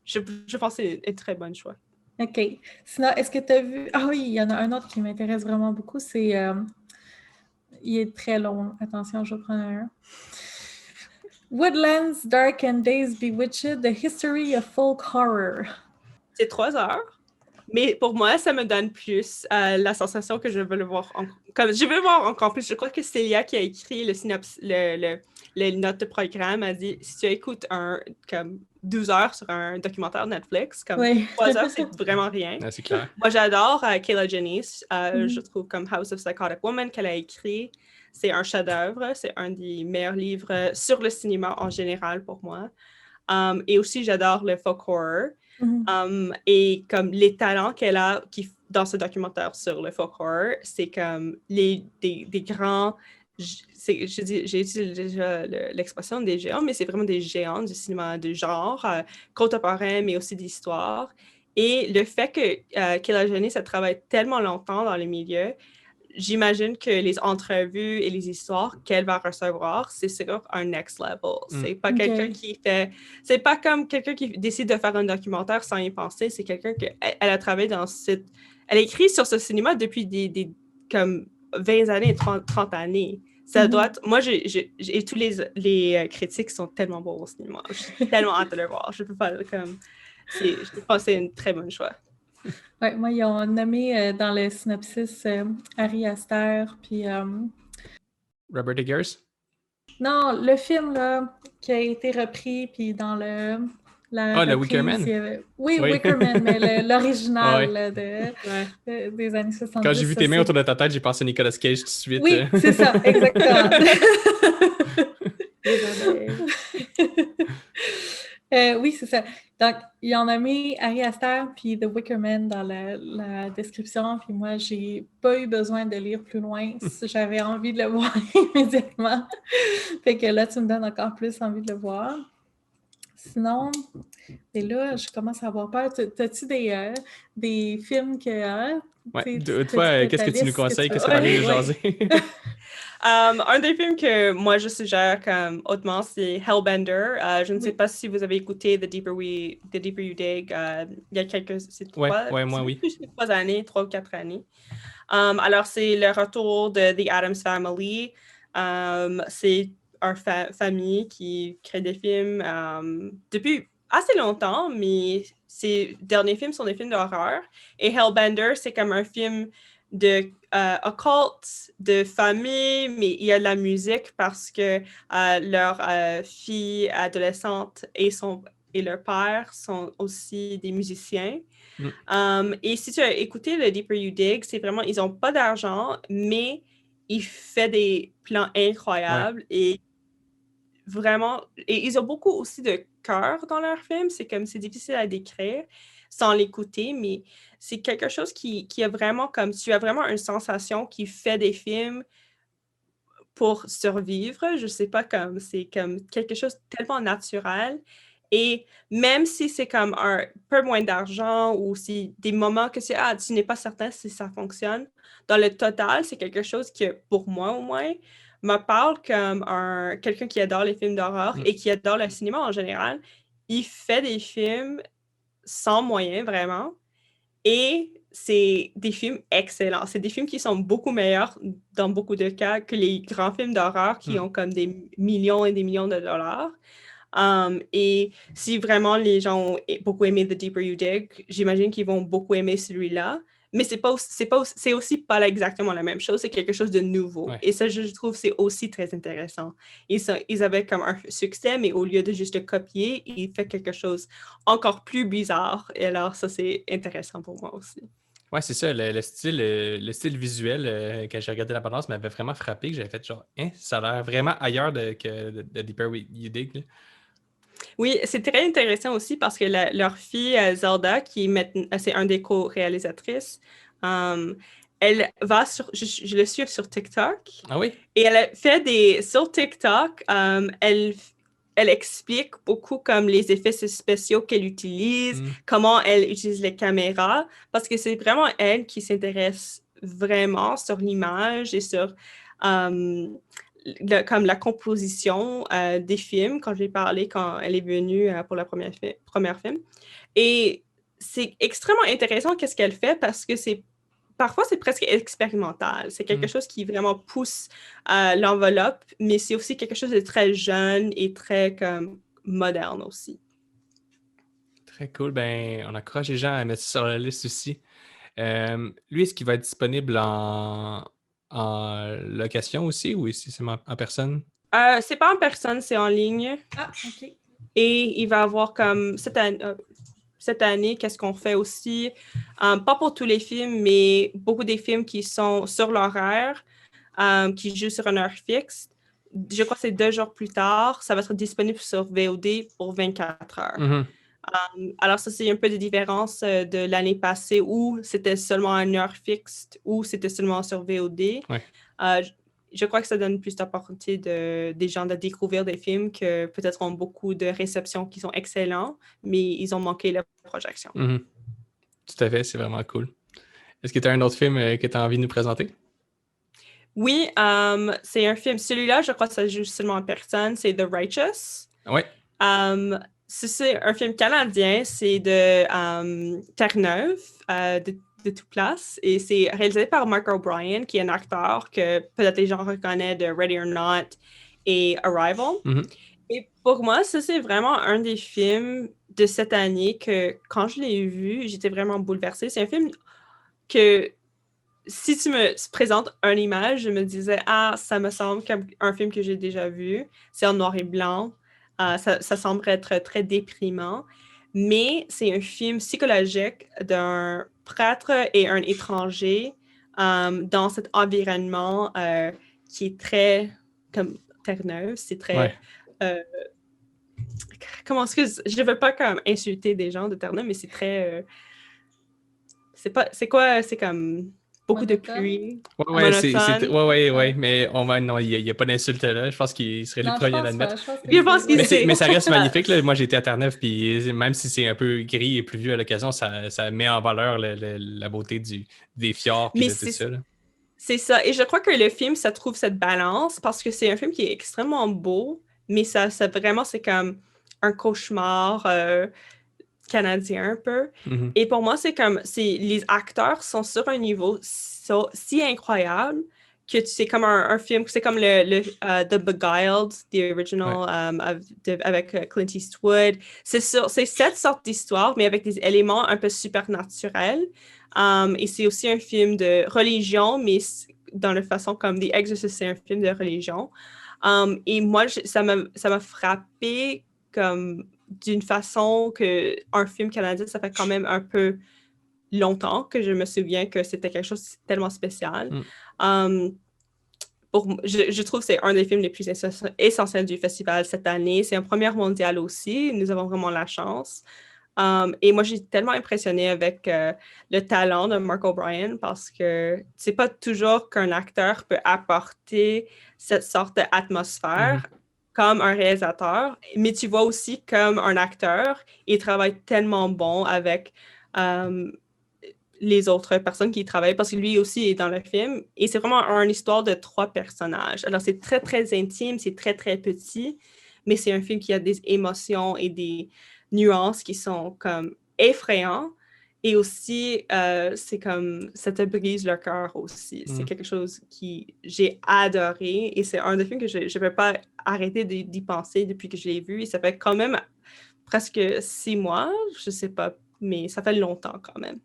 je pense que c'est un très bon choix. OK. Sinon, est-ce que tu as vu... Ah oui, il y en a un autre qui m'intéresse vraiment beaucoup, c'est... il est très long. Attention, je vais prendre un. Woodlands, Dark and Days Bewitched, The History of Folk Horror. C'est 3 heures. Mais pour moi, ça me donne plus la sensation que je veux le voir comme je veux le voir encore plus. Je crois que Célia qui a écrit le note de programme a dit si tu écoutes comme 12 heures sur un documentaire Netflix, comme 3 heures, c'est vraiment rien. C'est clair. Moi, j'adore Kayla Janice. Je trouve comme House of Psychotic Woman qu'elle a écrit. C'est un chef-d'œuvre. C'est un des meilleurs livres sur le cinéma en général pour moi. Et aussi, j'adore le folk horror. Et comme les talents qu'elle a dans ce documentaire sur le folk horror, c'est comme des grands... J'ai utilisé déjà l'expression des géants, mais c'est vraiment des géants du cinéma de genre, contemporain, mais aussi d'histoire. Et le fait que Kayla Janice, elle travaille tellement longtemps dans le milieu, j'imagine que les entrevues et les histoires qu'elle va recevoir, c'est sur un next level. C'est pas quelqu'un qui fait... C'est pas comme quelqu'un qui décide de faire un documentaire sans y penser. C'est quelqu'un elle a travaillé dans cette... Elle a écrit sur ce cinéma depuis des comme 20 années, 30 années. Ça doit être... Moi, et tous les critiques sont tellement bons au cinéma. J'ai tellement hâte de le voir. Je peux pas comme... Je pense que c'est un très bon choix. Oui, moi, ils ont nommé dans le synopsis Ari Aster, puis... Robert Eggers? Non, le film, là, qui a été repris, puis dans le... le Wicker Man? Oui, Wicker Man, mais l'original là, des années 70. Quand j'ai vu tes mains autour de ta tête, j'ai pensé à Nicolas Cage tout de suite. Oui, c'est ça, exactement. Oui, c'est ça. Donc, il en a mis Ari Aster puis The Wicker Man dans la description. Puis moi, j'ai pas eu besoin de lire plus loin. J'avais envie de le voir immédiatement. Fait que là, tu me donnes encore plus envie de le voir. Sinon, et là, je commence à avoir peur. T'as-tu des films que... toi, qu'est-ce que tu nous conseilles? Qu'est-ce que tu as envie de jaser? Un des films que moi je suggère comme hautement, c'est Hellbender. Je ne sais pas si vous avez écouté The Deeper You Dig. Il y a quelques... C'est 3 ou 4 années. Alors, c'est le retour de The Addams Family. C'est famille qui crée des films depuis assez longtemps, mais ses derniers films sont des films d'horreur. Et Hellbender, c'est comme un film de occult, de famille, mais il y a de la musique parce que leur fille adolescente et leur père sont aussi des musiciens. Et si tu as écouté le Deeper You Dig, c'est vraiment, ils n'ont pas d'argent, mais ils font des plans incroyables et vraiment, et ils ont beaucoup aussi de cœur dans leurs films. C'est comme, c'est difficile à décrire sans l'écouter, mais c'est quelque chose qui a vraiment comme, tu as vraiment une sensation qui fait des films pour survivre. Je sais pas, comme, c'est comme quelque chose de tellement naturel. Et même si c'est comme un peu moins d'argent ou si des moments que tu n'es pas certain si ça fonctionne, dans le total, c'est quelque chose que, pour moi au moins, me parle comme quelqu'un qui adore les films d'horreur et qui adore le cinéma en général. Il fait des films sans moyens, vraiment. Et c'est des films excellents. C'est des films qui sont beaucoup meilleurs, dans beaucoup de cas, que les grands films d'horreur qui ont comme des millions et des millions de dollars. Et si vraiment les gens ont beaucoup aimé The Deeper You Dig, j'imagine qu'ils vont beaucoup aimer celui-là. Mais c'est aussi pas exactement la même chose, c'est quelque chose de nouveau. Ouais. Et ça, je trouve, c'est aussi très intéressant. Ils avaient comme un succès, mais au lieu de juste le copier, ils font quelque chose encore plus bizarre. Et alors, ça, c'est intéressant pour moi aussi. Ouais, c'est ça, le style visuel, quand j'ai regardé la balance, m'avait vraiment frappé, que j'avais fait genre, ça a l'air vraiment ailleurs que de Deeper You Dig. Là. Oui, c'est très intéressant aussi parce que leur fille, Zelda, c'est un des co-réalisatrices, elle va je le suis sur TikTok. Ah oui? Et elle a fait sur TikTok, elle explique beaucoup comme les effets spéciaux qu'elle utilise, comment elle utilise les caméras, parce que c'est vraiment elle qui s'intéresse vraiment sur l'image et sur comme la composition des films, quand j'ai parlé, quand elle est venue pour la première film. Et c'est extrêmement intéressant qu'est-ce qu'elle fait parce que parfois, c'est presque expérimental. C'est quelque chose qui vraiment pousse l'enveloppe, mais c'est aussi quelque chose de très jeune et très comme, moderne aussi. Très cool. Ben, on encourage les gens à mettre ça sur la liste aussi. Lui, est-ce qu'il va être disponible en location aussi ou est-ce que c'est en personne? C'est pas en personne, c'est en ligne. Ah, OK. Et il va avoir comme cette année, qu'est-ce qu'on fait aussi? Pas pour tous les films, mais beaucoup des films qui sont sur l'horaire, qui jouent sur une heure fixe. Je crois que c'est 2 jours plus tard. Ça va être disponible sur VOD pour 24 heures. Alors, ça, c'est un peu de différence de l'année passée où c'était seulement à une heure fixe ou c'était seulement sur VOD. Ouais. Je crois que ça donne plus d'opportunités des gens de découvrir des films que peut-être ont beaucoup de réceptions qui sont excellents, mais ils ont manqué la projection. Tout à fait, c'est vraiment cool. Est-ce que tu as un autre film que tu as envie de nous présenter? Oui, c'est un film. Celui-là, je crois que ça joue seulement en personne. C'est The Righteous. Oui. C'est un film canadien. C'est de Terre-Neuve, de toute place. Et c'est réalisé par Mark O'Brien, qui est un acteur que peut-être les gens reconnaissent de Ready or Not et Arrival. Et pour moi, ça, c'est vraiment un des films de cette année que, quand je l'ai vu, j'étais vraiment bouleversée. C'est un film que, si tu me présentes une image, je me disais, ça me semble comme un film que j'ai déjà vu. C'est en noir et blanc. Ça semble être très déprimant. Mais c'est un film psychologique d'un prêtre et un étranger dans cet environnement qui est très comme Terre-Neuve. C'est très... Ouais. Comment est-ce que... Je ne veux pas comme insulter des gens de Terre-Neuve, mais c'est très... C'est comme... Beaucoup de pluie. Ouais, mais non, il n'y a pas d'insulte là. Je pense qu'il serait le premier à l'admettre. Mais ça reste magnifique. Là. Moi, j'ai été à Terre-Neuve, puis même si c'est un peu gris et pluvieux à l'occasion, ça met en valeur la beauté des fjords et de tout ça. Là. C'est ça. Et je crois que le film, ça trouve cette balance parce que c'est un film qui est extrêmement beau, mais ça vraiment, c'est comme un cauchemar canadien un peu. Et pour moi, c'est comme les acteurs sont sur un niveau si incroyable que c'est comme un film, c'est comme The Beguiled, the original, avec Clint Eastwood. C'est cette sorte d'histoire, mais avec des éléments un peu supernaturels. Et c'est aussi un film de religion, mais dans la façon comme The Exorcist, c'est un film de religion. Et moi, ça m'a frappé comme d'une façon que un film canadien, ça fait quand même un peu longtemps que je me souviens que c'était quelque chose de tellement spécial. Je trouve que c'est un des films les plus essentiels du festival cette année. C'est un premier mondial aussi. Nous avons vraiment la chance. Et moi, j'ai tellement impressionné avec le talent de Mark O'Brien parce que c'est pas toujours qu'un acteur peut apporter cette sorte d'atmosphère comme un réalisateur, mais tu vois aussi comme un acteur, il travaille tellement bon avec les autres personnes qui y travaillent parce que lui aussi est dans le film et c'est vraiment une histoire de 3 personnages. Alors, c'est très, très intime, c'est très, très petit, mais c'est un film qui a des émotions et des nuances qui sont comme effrayants et aussi, c'est comme, ça te brise le cœur aussi. C'est quelque chose qui j'ai adoré et c'est un des films que je ne peux pas arrêter d'y penser depuis que je l'ai vu et ça fait quand même presque 6 mois, je sais pas, mais ça fait longtemps quand même.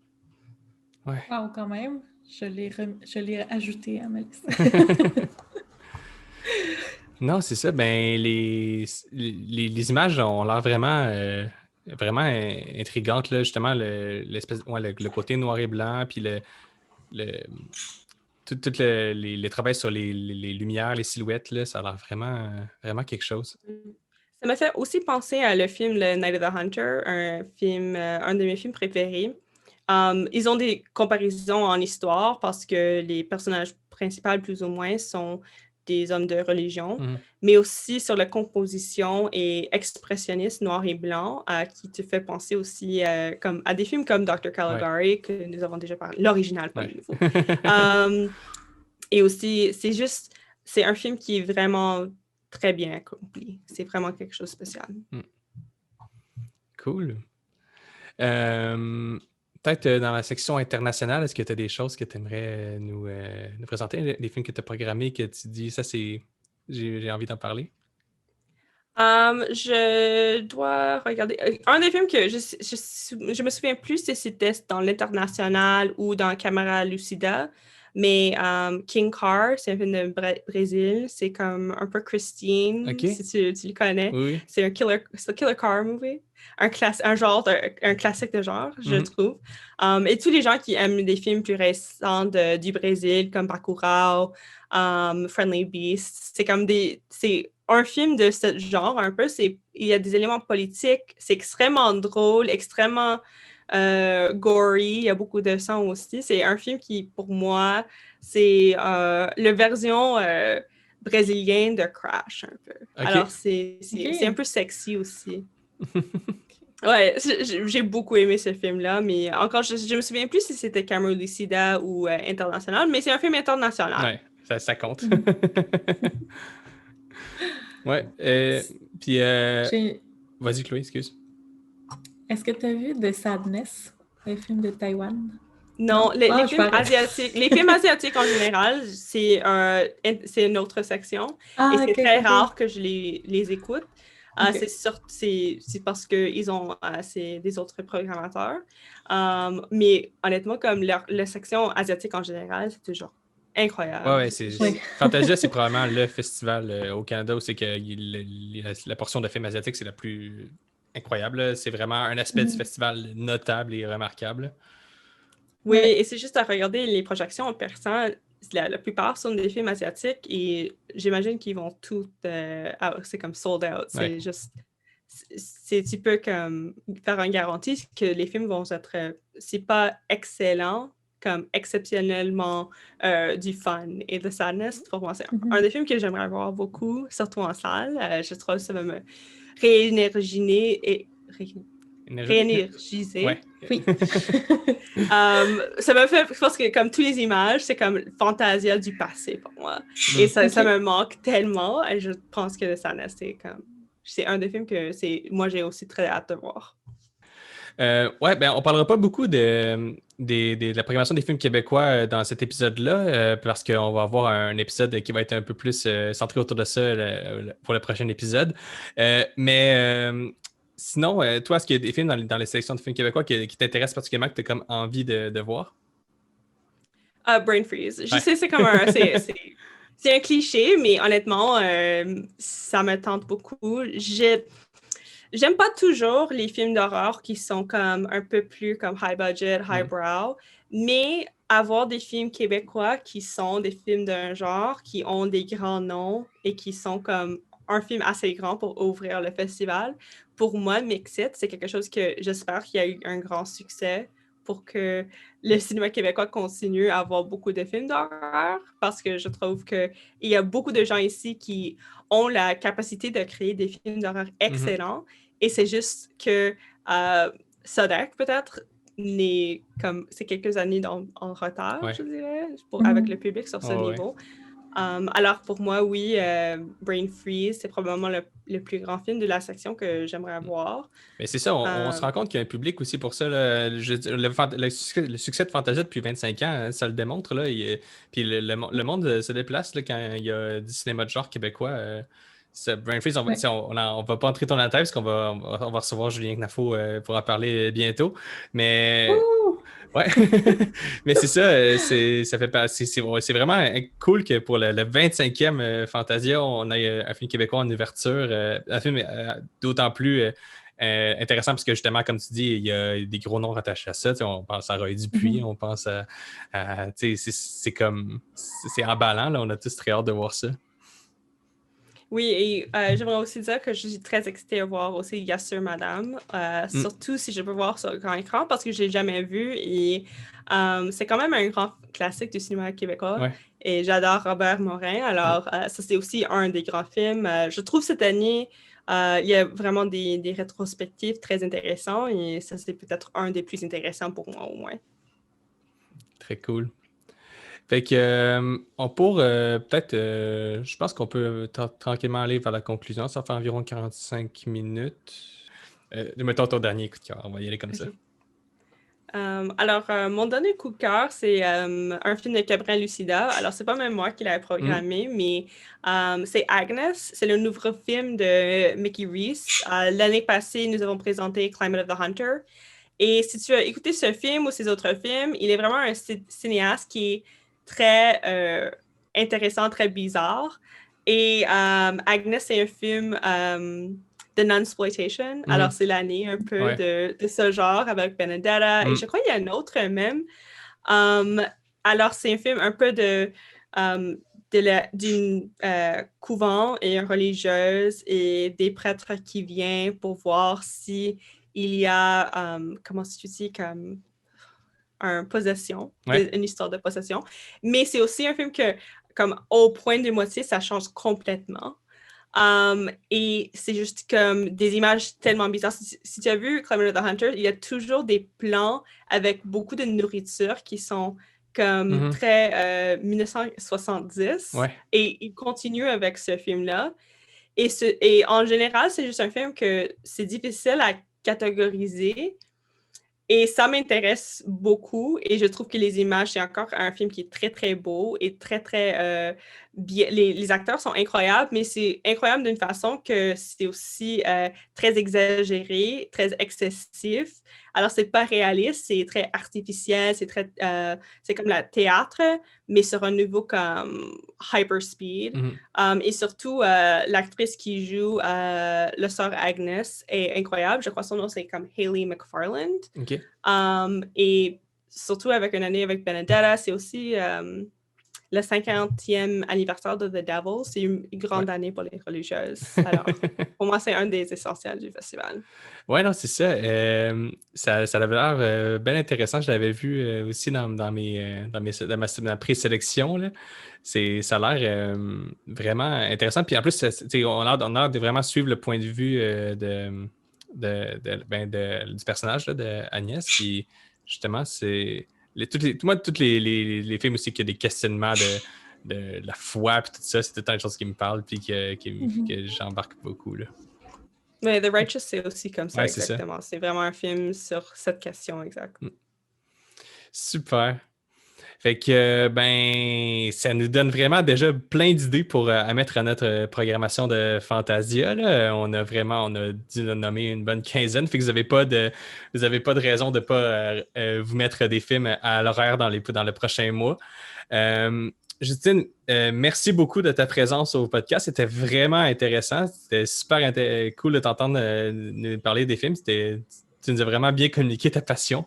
Ouais. Wow, quand même. Je l'ai ajouté à ma liste. Non, c'est ça. Ben, les images ont l'air vraiment, vraiment intrigantes, là. Justement, le côté noir et blanc, puis tout le travail sur les lumières, les silhouettes, là, ça a l'air vraiment, vraiment quelque chose. Ça m'a fait aussi penser à le film Le Night of the Hunter, un de mes films préférés. Ils ont des comparaisons en histoire parce que les personnages principaux, plus ou moins, sont des hommes de religion, mais aussi sur la composition et expressionniste noir et blanc qui te fait penser aussi comme, à des films comme Dr. Caligari, que nous avons déjà parlé, l'original, pas le nouveau. Et aussi, c'est un film qui est vraiment très bien accompli. C'est vraiment quelque chose de spécial. Cool. Peut-être dans la section internationale, est-ce que tu as des choses que tu aimerais nous présenter, des films que tu as programmés, que tu dis, ça c'est, j'ai envie d'en parler? Je dois regarder. Un des films que je me souviens plus si c'était dans l'international ou dans Camera Lucida, mais King Car, c'est un film de Brésil. C'est comme un peu Christine, si tu le connais. Oui. C'est un killer car movie. Un classique de genre, je trouve. Et tous les gens qui aiment des films plus récents du Brésil, comme Bacurau, Friendly Beast, c'est un film de ce genre, un peu, il y a des éléments politiques, c'est extrêmement drôle, extrêmement gory, il y a beaucoup de sang aussi. C'est un film qui, pour moi, c'est la version brésilienne de Crash, un peu. Alors, c'est un peu sexy aussi. Ouais, j'ai beaucoup aimé ce film-là, mais encore, je me souviens plus si c'était Camera Lucida ou international, mais c'est un film international. Ouais, ça compte. Ouais. Puis, vas-y, Chloé, excuse. Est-ce que tu as vu The Sadness, le film de Taïwan? Non, les films asiatiques en général, c'est une autre section. Et c'est très rare que je les écoute. C'est parce qu'ils ont des autres programmateurs. Mais honnêtement, comme la section asiatique en général, c'est toujours incroyable. Ouais, Fantasia, c'est probablement le festival au Canada où c'est que la portion de films asiatiques, c'est la plus incroyable. C'est vraiment un aspect du festival notable et remarquable. Oui, et c'est juste à regarder les projections en persan. La plupart sont des films asiatiques et j'imagine qu'ils vont toutes... c'est comme sold out. C'est juste... Tu peux comme faire une garantie que les films vont être... c'est pas excellent, comme exceptionnellement du fun. Et The Sadness, pour moi, c'est un des films que j'aimerais voir beaucoup, surtout en salle. Je trouve que ça va me réénergiser. Ouais. Oui. Ça me fait, je pense que comme toutes les images, c'est comme Fantasia du passé pour moi. Et ça me manque tellement. Et je pense que The Sadness, c'est un des films que moi j'ai aussi très hâte de voir. Ouais, ben on parlera pas beaucoup de la programmation des films québécois dans cet épisode-là, parce qu'on va avoir un épisode qui va être un peu plus centré autour de ça pour le prochain épisode. Sinon, toi, est-ce qu'il y a des films dans les sélections de films québécois qui t'intéressent particulièrement, que tu as comme envie de voir? Brain Freeze. Je Ouais. sais, c'est comme c'est un cliché, mais honnêtement, ça me tente beaucoup. J'aime pas toujours les films d'horreur qui sont comme un peu plus comme high budget, highbrow, mais avoir des films québécois qui sont des films d'un genre, qui ont des grands noms et qui sont comme un film assez grand pour ouvrir le festival, pour moi, m'excite. C'est quelque chose que j'espère qu'il y a eu un grand succès pour que le cinéma québécois continue à avoir beaucoup de films d'horreur, parce que je trouve qu'il y a beaucoup de gens ici qui ont la capacité de créer des films d'horreur excellents, et c'est juste que Sodec, peut-être, c'est quelques années en retard, je dirais, avec le public sur ce niveau. Alors pour moi, oui, Brain Freeze, c'est probablement le plus grand film de la section que j'aimerais voir. Mais c'est ça, on se rend compte qu'il y a un public aussi pour ça. Là. Le succès de Fantasia depuis 25 ans, hein, ça le démontre. Là, puis le monde se déplace là, quand il y a du cinéma de genre québécois. Brain Freeze, on va pas entrer dans la tête parce qu'on va recevoir Julien Knafo pour en parler bientôt. Mais... Ouais, mais c'est ça, c'est vraiment cool que pour le 25e Fantasia, on ait un film québécois en ouverture, un film d'autant plus intéressant parce que justement, comme tu dis, il y a des gros noms rattachés à ça. On pense à Roy Dupuis, on pense à c'est emballant, là, on a tous très hâte de voir ça. Oui, et j'aimerais aussi dire que je suis très excitée à voir aussi Yes Sir Madame, surtout si je peux voir sur grand écran, parce que je ne l'ai jamais vu, et c'est quand même un grand classique du cinéma québécois, et j'adore Robert Morin, alors ça c'est aussi un des grands films. Je trouve cette année, il y a vraiment des rétrospectives très intéressantes, et ça c'est peut-être un des plus intéressants pour moi au moins. Très cool. Fait que, peut-être, je pense qu'on peut tranquillement aller vers la conclusion. Ça fait environ 45 minutes. Mettons ton dernier coup de cœur. On va y aller comme ça. Alors, mon dernier coup de cœur, c'est un film de Cabrel Lucida. Alors, c'est pas même moi qui l'ai programmé, mais c'est Agnes. C'est le nouveau film de Mickey Reese. L'année passée, nous avons présenté Climate of the Hunter. Et si tu as écouté ce film ou ces autres films, il est vraiment un cinéaste qui est très intéressant, très bizarre. Et Agnes, c'est un film de non-exploitation. Alors, c'est l'année un peu de ce genre avec Benedetta. Et je crois qu'il y a un autre même. Alors, c'est un film un peu d'une couvent et religieuse et des prêtres qui viennent pour voir si il y a, comment tu dis, comme une possession, une histoire de possession. Mais c'est aussi un film que, comme au point de moitié, ça change complètement. Et c'est juste comme des images tellement bizarres. Si tu as vu Climate of the Hunter, il y a toujours des plans avec beaucoup de nourriture qui sont comme très 1970. Et il continue avec ce film-là. Et en général, c'est juste un film que c'est difficile à catégoriser. Et ça m'intéresse beaucoup. Et je trouve que les images, c'est encore un film qui est très, très beau et très, très bien. Les acteurs sont incroyables, mais c'est incroyable d'une façon que c'est aussi très exagéré, très excessif. Alors, c'est pas réaliste, c'est très artificiel, c'est comme le théâtre, mais sur un niveau comme hyperspeed. Et surtout, l'actrice qui joue la sœur Agnes est incroyable. Je crois que son nom, c'est comme Hayley McFarland. Et surtout avec une année avec Benedetta, c'est aussi le 50e anniversaire de The Devil. C'est une grande année pour les religieuses. Alors, pour moi, c'est un des essentiels du festival. Ouais, non, c'est ça. Ça avait l'air bien intéressant. Je l'avais vu aussi dans ma présélection. Là. Ça a l'air vraiment intéressant. Puis en plus, on a l'air de vraiment suivre le point de vue du personnage là, de Agnès. Puis justement, c'est tous les films aussi qui ont des questionnements de la foi et tout ça, c'est tout le temps une chose qui me parle puis que j'embarque beaucoup. Là. Mais The Righteous, c'est aussi comme ça, Ouais, c'est ça. exactement. C'est vraiment un film sur cette question, exact. Super. Fait que, ben, ça nous donne vraiment déjà plein d'idées pour à mettre à notre programmation de Fantasia, là. On a dû nommer une bonne quinzaine. Fait que vous avez pas de raison de pas vous mettre des films à l'horaire dans le prochain mois. Justine, merci beaucoup de ta présence au podcast. C'était vraiment intéressant. C'était super cool de t'entendre nous parler des films. Tu nous as vraiment bien communiqué ta passion.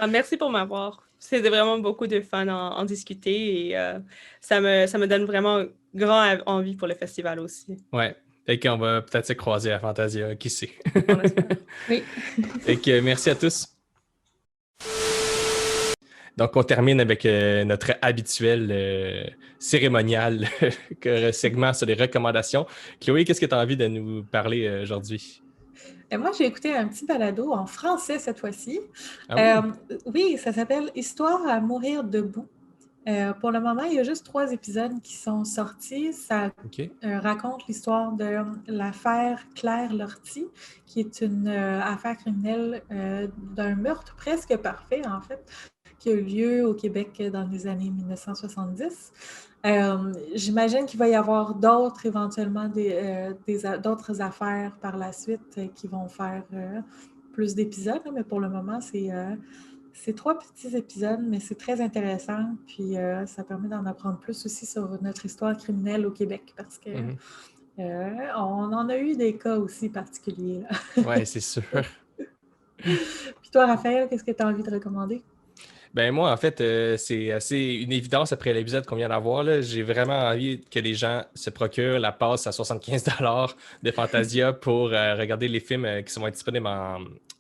Merci pour m'avoir. C'était vraiment beaucoup de fun en discuter et ça me donne vraiment grand envie pour le festival aussi. Ouais. Fait qu'on va peut-être se croiser à Fantasia, qui sait. On espère. Oui. Fait que merci à tous. Donc, on termine avec notre habituel cérémonial segment sur les recommandations. Chloé, qu'est-ce que tu as envie de nous parler aujourd'hui? Et moi, j'ai écouté un petit balado en français cette fois-ci. Ah Oui, ça s'appelle Histoire à mourir debout. Pour le moment, il y a juste 3 épisodes qui sont sortis. Ça OK. raconte l'histoire de l'affaire Claire Lortie, qui est une affaire criminelle d'un meurtre presque parfait, en fait, qui a eu lieu au Québec dans les années 1970. J'imagine qu'il va y avoir d'autres, éventuellement, d'autres affaires par la suite qui vont faire plus d'épisodes, mais pour le moment, c'est 3 petits épisodes, mais c'est très intéressant. Puis ça permet d'en apprendre plus aussi sur notre histoire criminelle au Québec, parce que on en a eu des cas aussi particuliers. Ouais, c'est sûr. Puis toi, Raphaël, qu'est-ce que tu as envie de recommander? Ben moi, en fait, c'est assez une évidence après l'épisode qu'on vient d'avoir, là. J'ai vraiment envie que les gens se procurent la passe à 75$ de Fantasia pour regarder les films qui sont disponibles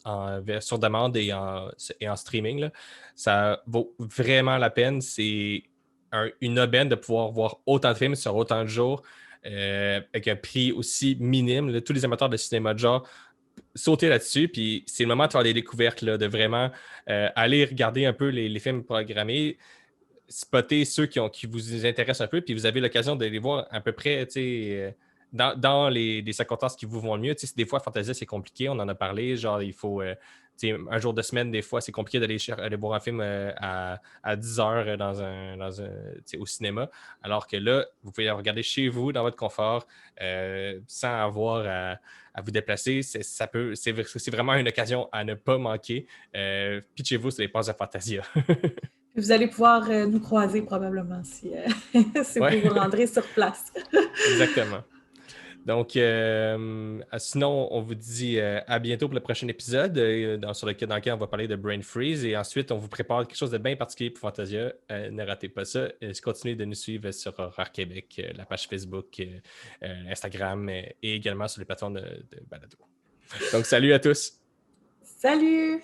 en version demande et en streaming, là. Ça vaut vraiment la peine. C'est une aubaine de pouvoir voir autant de films sur autant de jours avec un prix aussi minime, là. Tous les amateurs de cinéma de genre sauter là-dessus, puis c'est le moment de faire des découvertes, là, de vraiment aller regarder un peu les films programmés, spotter ceux qui vous intéressent un peu, puis vous avez l'occasion de les voir à peu près, dans les circonstances qui vous vont le mieux. Des fois, Fantasia, c'est compliqué, on en a parlé, genre, il faut... un jour de semaine, des fois, c'est compliqué aller voir un film à 10 heures au cinéma, alors que là, vous pouvez le regarder chez vous, dans votre confort, sans avoir à vous déplacer. C'est vraiment une occasion à ne pas manquer. Pitchez-vous sur les passes de Fantasia. Vous allez pouvoir nous croiser probablement si, si Ouais. vous vous rendrez sur place. Exactement. Donc, sinon, on vous dit à bientôt pour le prochain épisode dans lequel on va parler de Brain Freeze. Et ensuite, on vous prépare quelque chose de bien particulier pour Fantasia. Ne ratez pas ça. Continuez de nous suivre sur Horreur Québec, la page Facebook, Instagram et également sur les plateformes de balado. Donc, salut à tous! Salut!